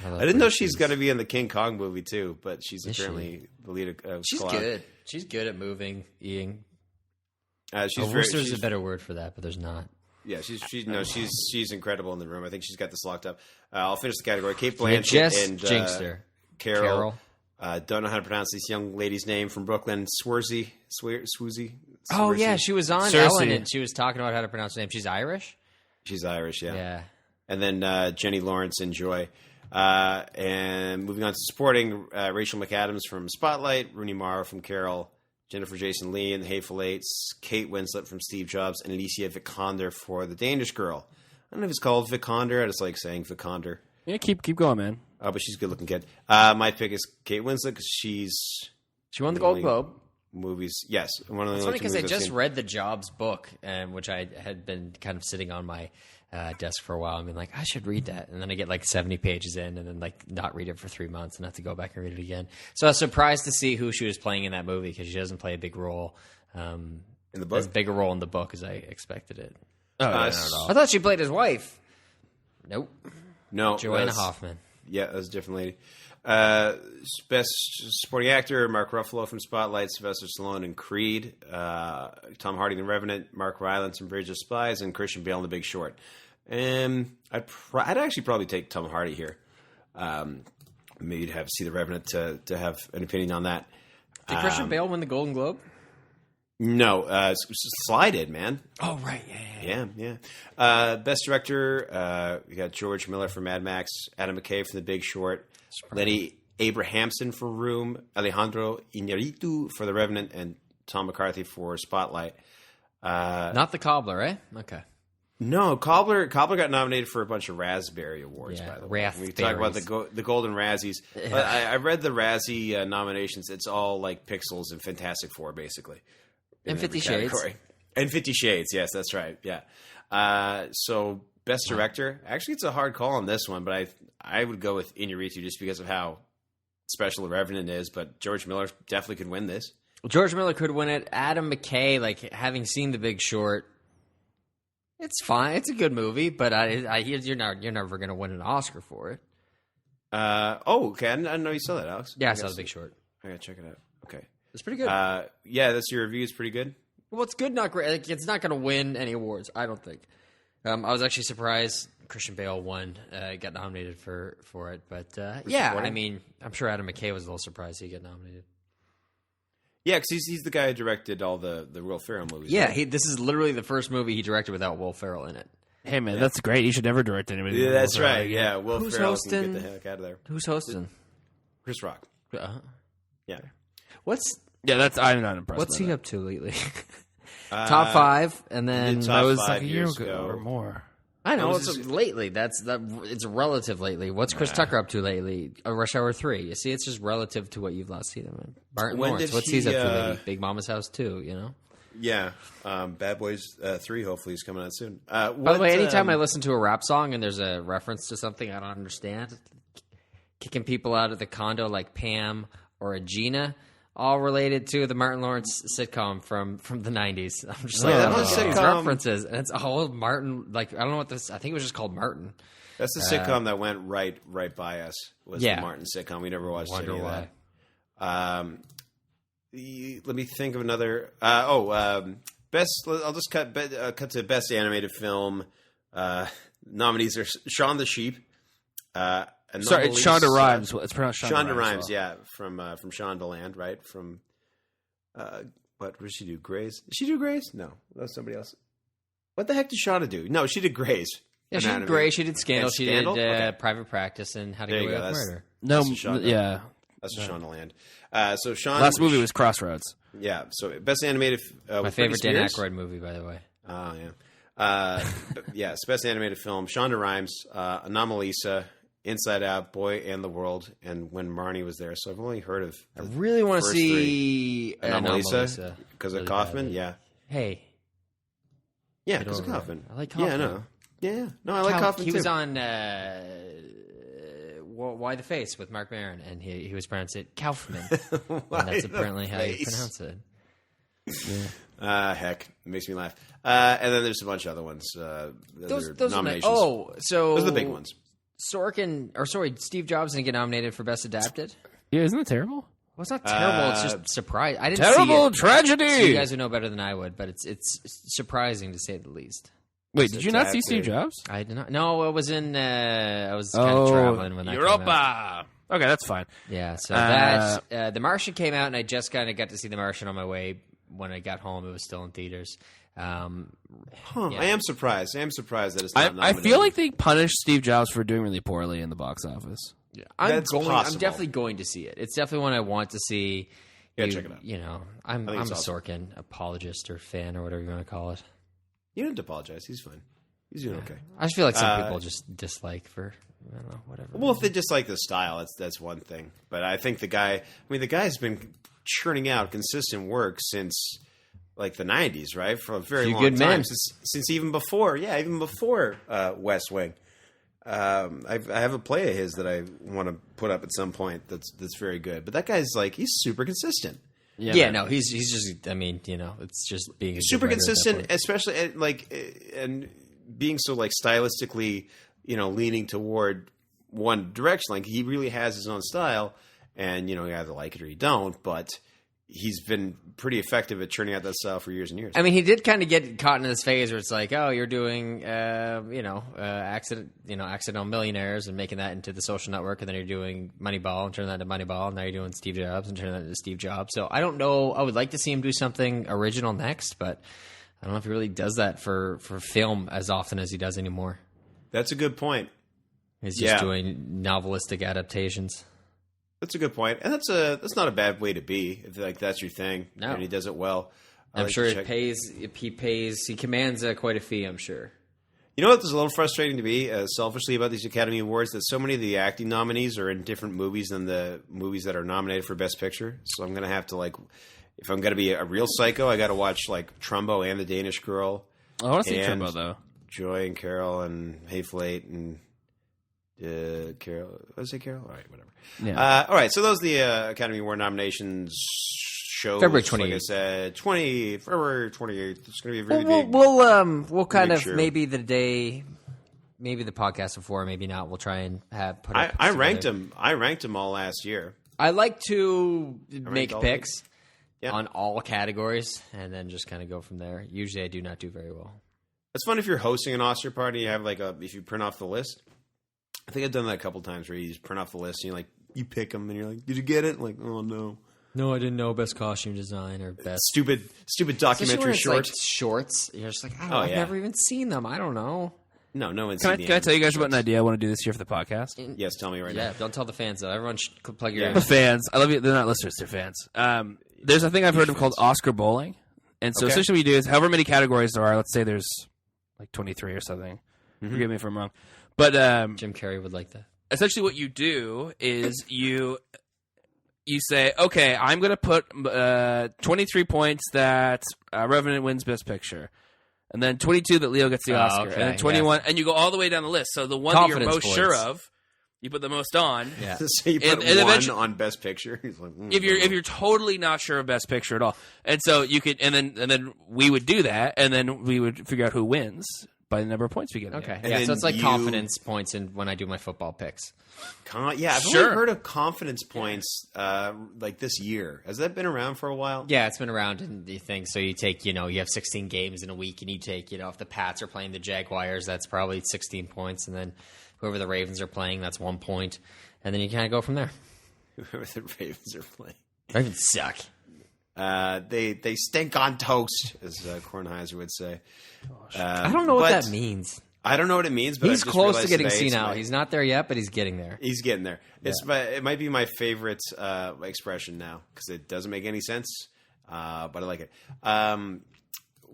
love I didn't know Brie she's cheese. going to be in the King Kong movie too, but she's Is apparently the lead of She's Collab. good. She's good at moving, eating. She's I wish there was a better word for that, but there's not. Yeah, she's incredible in the room. I think she's got this locked up. I'll finish the category. Kate You Blanchett just and jinxed her. Carol. Don't know how to pronounce this young lady's name from Brooklyn. Swoozie. Oh yeah, she was on Cersei. Ellen and she was talking about how to pronounce her name. She's Irish. She's Irish, yeah. Yeah. And then Jenny Lawrence and Joy. And moving on to supporting, Rachel McAdams from Spotlight, Rooney Mara from Carol, Jennifer Jason Leigh in The Hateful Eights, Kate Winslet from Steve Jobs, and Alicia Vikander for The Danish Girl. I don't know if it's called Vikander. I just like saying Vikander. Yeah, keep going, man. But she's a good-looking kid. My pick is Kate Winslet because she won the Gold Globe. Movies. Yes. One of the It's only funny because I movies I've just seen. read the Jobs book, which I had been kind of sitting on my desk for a while. and been like, I should read that. And then I get like 70 pages in and then like not read it for 3 months and have to go back and read it again. So I was surprised to see who she was playing in that movie because she doesn't play a big role. In the book? As big a role in the book as I expected it. Oh, Uh, I thought she played his wife. Nope. No. Joanna that's- Hoffman. Yeah, that was a different lady. Best supporting actor, Mark Ruffalo from Spotlight, Sylvester Stallone in Creed, Tom Hardy in The Revenant, Mark Rylance in Bridge of Spies, and Christian Bale in The Big Short. I'd actually probably take Tom Hardy here. Maybe you'd have to see The Revenant to have an opinion on that. Did Christian Bale win the Golden Globe? No, Sly did, man. Oh, right. Yeah. Yeah. Best director, we got George Miller for Mad Max, Adam McKay for The Big Short, Lenny Abrahamson for Room, Alejandro Iñárritu for The Revenant, and Tom McCarthy for Spotlight. Not the Cobbler, eh? Okay. No, Cobbler got nominated for a bunch of Raspberry Awards, Yeah, by the way. We Raspberries. talk about the Golden Razzies. But I read the Razzie nominations. It's all like Pixels and Fantastic Four, basically. And in 50 every Shades. category. And 50 Shades, yes, that's right. Yeah. So best director. Actually, it's a hard call on this one, but I would go with Iñárritu just because of how special The Revenant is. But George Miller definitely could win this. George Miller could win it. Adam McKay, like having seen The Big Short, it's fine. It's a good movie, but you're never going to win an Oscar for it. Okay. I didn't know you saw that, Alex. Yeah, I saw The Big Short. I gotta check it out. Okay. It's pretty good. Yeah, that's your review. It's pretty good. Well, it's good, not great. Like, it's not going to win any awards, I don't think. I was actually surprised Christian Bale won, got nominated for it. But yeah, supporting? I mean, I'm sure Adam McKay was a little surprised he got nominated. Yeah, because he's the guy who directed all the Will Ferrell movies. Yeah, right? this is literally the first movie he directed without Will Ferrell in it. Hey, man, that's great. You should never direct anybody. Yeah, that's right. Yeah, Will Who's Ferrell hosting? can get the heck out of there. Who's hosting? Chris Rock. Yeah. Yeah, I'm not impressed. What's by he that. up to lately? Top 5, and then top That was 5 like a year years ago ago. or more. I know That it's was his- lately. It's relative lately. What's Chris Tucker up to lately? Rush Hour 3. You see, it's just relative to what you've last seen him in. Martin When Lawrence. did What's he, he's up to lately? Big Mama's House 2. You know. Yeah. Bad Boys 3 hopefully is coming out soon. By the way, anytime I listen to a rap song and there's a reference to something I don't understand, kicking people out of the condo like Pam or a Gina, all related to the Martin Lawrence sitcom from the 90s. I'm just like, that I don't was know these sitcom. references. And it's all Martin, like, I don't know what this, I think it was just called Martin. That's the sitcom that went right by us. Was Yeah. the Martin sitcom. We never watched Wonder any of why. that. Let me think of another. Best. I'll just cut to best animated film. Nominees are Shaun the Sheep. Sorry, it's Shonda Rhimes. It's pronounced Shonda Shonda Rhimes. Rhimes, yeah, from Shonda Land, right? From what did she do? Grace? Did she do Grace? No, that was somebody else. What the heck did Shonda do? No, she did Grace. Yeah, she did Anatomy. Grey, she did Scandal, And she Scandal? did Okay. Private Practice and How to There Get you Away go. with That's- Murder. No, That's a Shonda. yeah. That's Shonda Land. So Sean. Last movie was Crossroads. Yeah. So best animated. My favorite Dan Aykroyd movie, by the way. Oh It's best animated film. Shonda Rhimes, Anomalisa, Inside Out, Boy and the World, and When Marnie Was There. So I've only heard of. I really want to see Anomalisa because of Kaufman. Yeah. Hey. Yeah, because of Kaufman. I like Kaufman. Yeah, no. Yeah, no, I like Kaufman too. He was on Why the Face with Mark Maron, and he was pronounced it Kaufman. And that's apparently how you pronounce it. Yeah. Heck, it makes me laugh. And then there's a bunch of other ones. Those nominations. So those are the big ones. Steve Jobs didn't get nominated for Best Adapted. Yeah, isn't that terrible? Well, it's not terrible. It's just surprising. I didn't terrible see it. tragedy. So you guys would know better than I would, but it's surprising to say the least. Wait, did you not see Steve Jobs? I did not. No, I was in. I was kind of traveling when that Europa. came out. Okay, that's fine. Yeah, so that The Martian came out, and I just kind of got to see The Martian on my way. When I got home, it was still in theaters. I am surprised. that it's not nominated. I feel like they punished Steve Jobs for doing really poorly in the box office. Yeah, I'm definitely going to see it. It's definitely one I want to see. Yeah, check it out. You know, I'm a awesome. Sorkin apologist or fan or whatever you want to call it. You don't have to apologize. He's fine. He's doing okay. I just feel like some people just dislike for I don't know, whatever. Well, if they dislike the style, that's one thing. But I think the guy's been churning out consistent work since like the 90s, right? For a very long time. Since even before West Wing. I have a play of his that I want to put up at some point that's very good. But that guy's he's super consistent. Yeah, no, he's just. I mean, it's just being super consistent, especially and being so stylistically, leaning toward one direction. Like he really has his own style, and you either like it or you don't. But he's been pretty effective at churning out that style for years and years. I mean, he did kind of get caught in this phase where it's like, oh, you're doing, Accidental Millionaires and making that into The Social Network, and then you're doing Moneyball and turning that into Moneyball, and now you're doing Steve Jobs and turning that into Steve Jobs. So I don't know. I would like to see him do something original next, but I don't know if he really does that for film as often as he does anymore. That's a good point. He's just doing novelistic adaptations. That's a good point, and that's not a bad way to be. If that's your thing, no, and he does it well. I'm sure it pays. He commands quite a fee. I'm sure. You know what? There's a little frustrating to me, selfishly, about these Academy Awards that so many of the acting nominees are in different movies than the movies that are nominated for Best Picture. So I'm gonna have to if I'm gonna be a real psycho, I got to watch Trumbo and The Danish Girl. I want to see Trumbo though. Joy and Carol and Hateful Eight and. Carol. Did I say Carol? All right, whatever. Yeah. All right, so those are the Academy Award nominations shows. February 28th. Like I said, February 28th. It's going to be a really big. We'll kind of show. maybe the day, maybe the podcast before, maybe not. We'll try and put. I ranked them. I ranked them all last year. I like to make picks Yeah. on all categories and then just kind of go from there. Usually, I do not do very well. It's fun if you're hosting an Oscar party. You have if you print off the list. I think I've done that a couple times where you just print off the list and you pick them and you're like, did you get it? Oh no. No, I didn't know best costume design or best stupid documentary shorts. Shorts. You're just like, I've never even seen them. I don't know. No one's Can seen I tell you guys about an idea I want to do this year for the podcast? Yes, tell me right now. Yeah, don't tell the fans though. Everyone should plug your The fans. I love you. They're not listeners. They're fans. There's a thing I've heard of called Oscar bowling. And so essentially what you do is however many categories there are, let's say there's 23 or something. Mm-hmm. Forgive me if I'm wrong. But Jim Carrey would like that. Essentially what you do is you say, okay, I'm going to put 23 points that Revenant wins Best Picture. And then 22 that Leo gets the Oscar. Okay, and then 21. And you go all the way down the list. So the one that you're most sure of, you put the most on. Yeah. So you put one on Best Picture. He's like, if you're totally not sure of Best Picture at all. And so you could and then we would do that, and then we would figure out who wins by the number of points we get. Okay. Yeah, so it's like confidence points when I do my football picks. I've only heard of confidence points this year. Has that been around for a while? Yeah, it's been around in the thing. So you take, you have 16 games in a week, and you take, if the Pats are playing the Jaguars, that's probably 16 points, and then whoever the Ravens are playing, that's 1 point, and then you kind of go from there. Whoever the Ravens are playing. Ravens suck. They stink on toast, as Kornheiser would say. I don't know what that means. I don't know what it means, but he's close to getting senile. He's not there yet, but he's getting there. He's getting there. Yeah. It might be my favorite expression now because it doesn't make any sense, but I like it.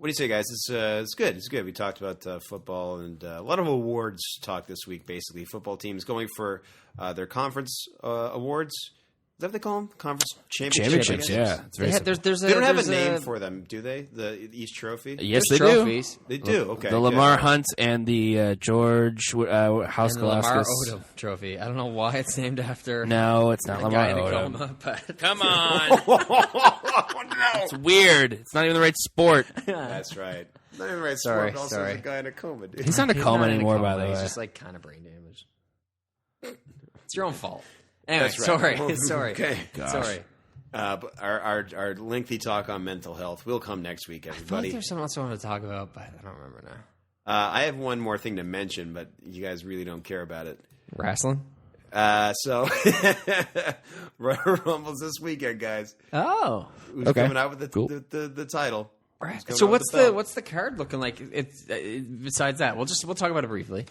What do you say, guys? It's good. It's good. We talked about football and a lot of awards talk this week. Basically, football teams going for their conference awards. Is that what they call them? Conference championships. Yeah. It's very simple. They don't have a name for them, do they? Each trophy. Yes, There's they trophies. do. They do. Okay. The Lamar Hunt and the George House And the Lamar Galaskis. Odom Trophy. I don't know why it's named after. No, it's not a Lamar guy in a Odom. coma, but Come on. It's weird. It's not even the right sport. That's right. Not even right. Sorry, sport, but also sorry. a guy in a coma, dude. He's not a coma not in a anymore, coma, by the way. He's just like kind of brain damaged. It's your own fault. Anyway, That's right. sorry. Okay. Gosh. Sorry. But our lengthy talk on mental health will come next week, I feel like everybody. there's something else I want to talk about, but I don't remember now. I have one more thing to mention, but you guys really don't care about it. Wrestling? So Royal Rumble's this weekend, guys. Oh. Who's Okay. coming out with Cool. the title? Who's So coming out with what's the card looking like? It's besides that, we'll talk about it briefly.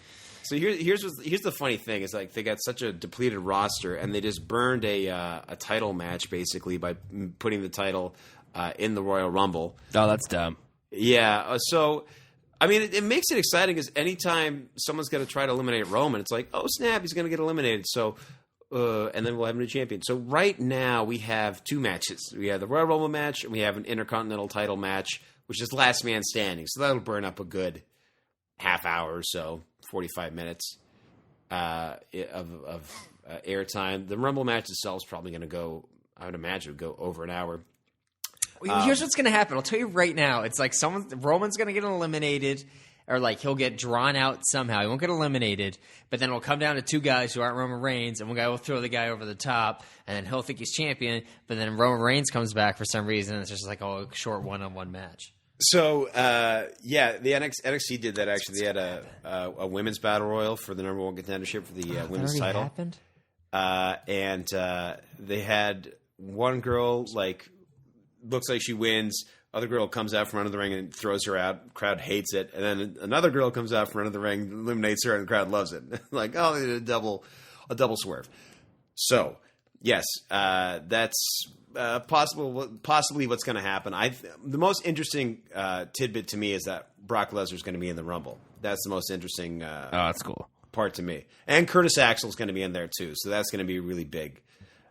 So here's the funny thing is like they got such a depleted roster and they just burned a title match basically by putting the title in the Royal Rumble. Oh, that's dumb. Yeah. So I mean, it makes it exciting because anytime someone's going to try to eliminate Roman, it's like, oh snap, he's going to get eliminated. So and then we'll have a new champion. So right now we have two matches. We have the Royal Rumble match and we have an Intercontinental title match, which is last man standing. So that'll burn up a good half hour or so. 45 minutes of airtime. The Rumble match itself is probably going to go, I would imagine, it would go over an hour. Here's what's going to happen. I'll tell you right now. It's like Roman's going to get eliminated, or like he'll get drawn out somehow. He won't get eliminated, but then it'll come down to two guys who aren't Roman Reigns, and one guy will throw the guy over the top, and then he'll think he's champion, but then Roman Reigns comes back for some reason, and it's just like a short one-on-one match. So, yeah, the NXT did that actually. They had a women's battle royal for the number one contendership for the women's title. Happened? And they had one girl, like, looks like she wins. Other girl comes out from under the ring and throws her out. Crowd hates it. And then another girl comes out from under the ring, eliminates her, and the crowd loves it. Like, oh, they did a double swerve. So, yes, that's possibly what's going to happen. The most interesting tidbit to me is that Brock Lesnar is going to be in the Rumble. That's the most interesting that's cool. part to me. And Curtis Axel is going to be in there too, so that's going to be really big.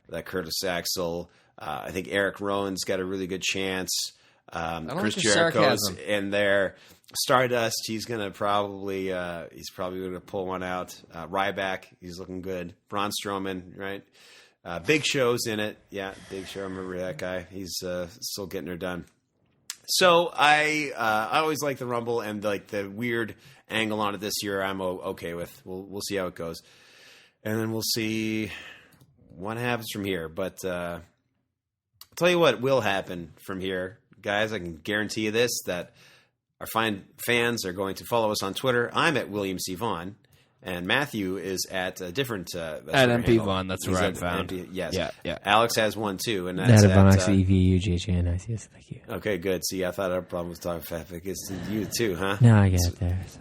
That Curtis Axel, I think Eric Rowan's got a really good chance. Chris Jericho's in there. Stardust, he's going to probably going to pull one out. Ryback, he's looking good. Braun Strowman, right? Big Show's in it. Yeah, Big Show. I remember that guy. He's still getting her done. So I always like the Rumble and like the weird angle on it this year. I'm okay with. We'll see how it goes, and then we'll see what happens from here. But I'll tell you what will happen from here, guys. I can guarantee you this: that our fine fans are going to follow us on Twitter. I'm at William C. Vaughn. And Matthew is at a different... at MP Vaughn, that's where I found. Yes. Yeah. Alex has one, too. And that's EVUGHANICS. Thank you. Okay, good. See, I thought I had a problem with talking fat. It's you, too, huh? No, I get it there. So.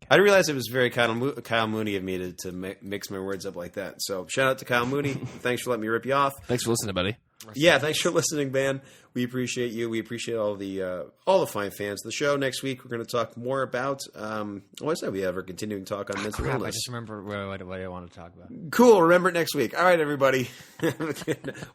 I didn't realize it was very Kyle Mooney of me to mix my words up like that. So shout out to Kyle Mooney. Thanks for letting me rip you off. Thanks for listening, buddy. Yeah, thanks for listening, man. We appreciate you. We appreciate all the fine fans of the show. Next week, we're going to talk more about. What is that? We have our continuing talk on mental illness. I just remember what I want to talk about. Cool. Remember it next week. All right, everybody.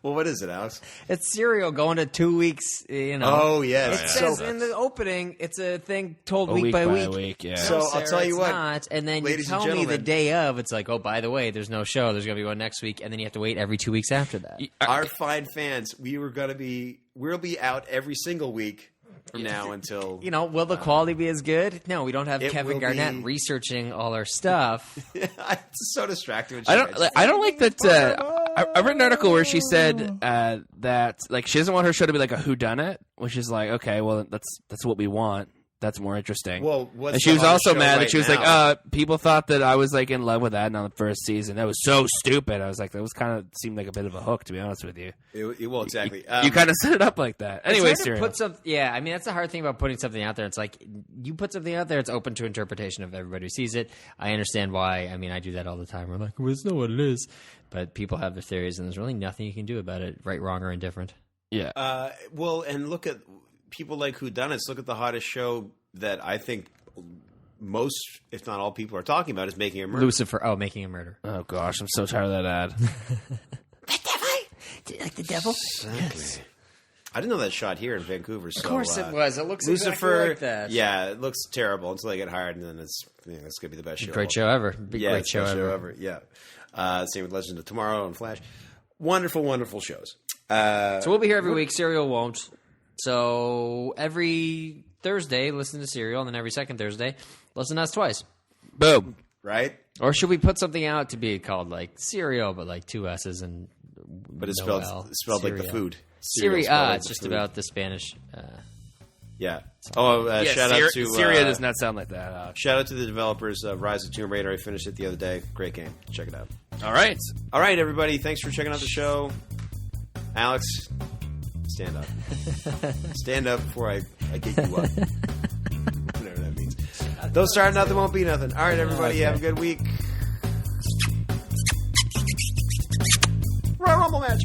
Well, what is it, Alex? It's Serial going to 2 weeks. Oh, yes. It says in the opening, it's a thing told A week by week. week, yeah. So I'll tell you what, not. And then you ladies and tell me the gentlemen. day of, it's like, oh, by the way, there's no show. There's going to be one next week, and then you have to wait every 2 weeks after that. Our fine fans, we'll be out every single week from now until Will the quality be as good? No, we don't have it Kevin will Garnett be- rereaching all our stuff. it's so distracting. When she I writes don't like that. I read an article where she said that like she doesn't want her show to be like a whodunit, which is like, okay, well that's what we want. That's more interesting. Well, what's and she the was hottest also show mad right that she was now? like, people thought that I was like in love with that on the first season. That was so stupid. I was like, that was kind of seemed like a bit of a hook, to be honest with you. Well, exactly. You kind of set it up like that. Anyway, It's hard to put I mean, that's the hard thing about putting something out there. It's like you put something out there, it's open to interpretation of everybody who sees it. I understand why. I mean, I do that all the time. We're like, well, it's not what it is. But people have their theories, and there's really nothing you can do about it, right, wrong, or indifferent. Yeah. Well, and look at people like whodunits. Look at the hottest show that I think most, if not all, people are talking about is Making a Murder. Lucifer. Oh, Making a Murder. Oh gosh, I'm so tired of that ad. The devil? Do you like the devil? Exactly. Yes. I didn't know that shot here in Vancouver. Of course it was. It looks Lucifer, exactly like that. Yeah, it looks terrible until I get hired, and then it's going to be the best show. Great show ever. Great show ever. Yeah. Same with Legend of Tomorrow and Flash. Wonderful, wonderful shows. So we'll be here every week. Serial won't. So every Thursday, listen to Serial, and then every second Thursday, listen to us twice. Boom. Right? Or should we put something out to be called like Serial, but like 2 S's and But it's no spelled, L? like the food. It's just about the Spanish. Yeah. Oh, shout out to Syria does not sound like that. Shout out to the developers of Rise of Tomb Raider. I finished it the other day. Great game. Check it out. All right, everybody. Thanks for checking out the show. Alex, stand up. Stand up before I get you up. Whatever that means. Don't start nothing, won't be nothing. All right, everybody. Have a good week. Royal Rumble match.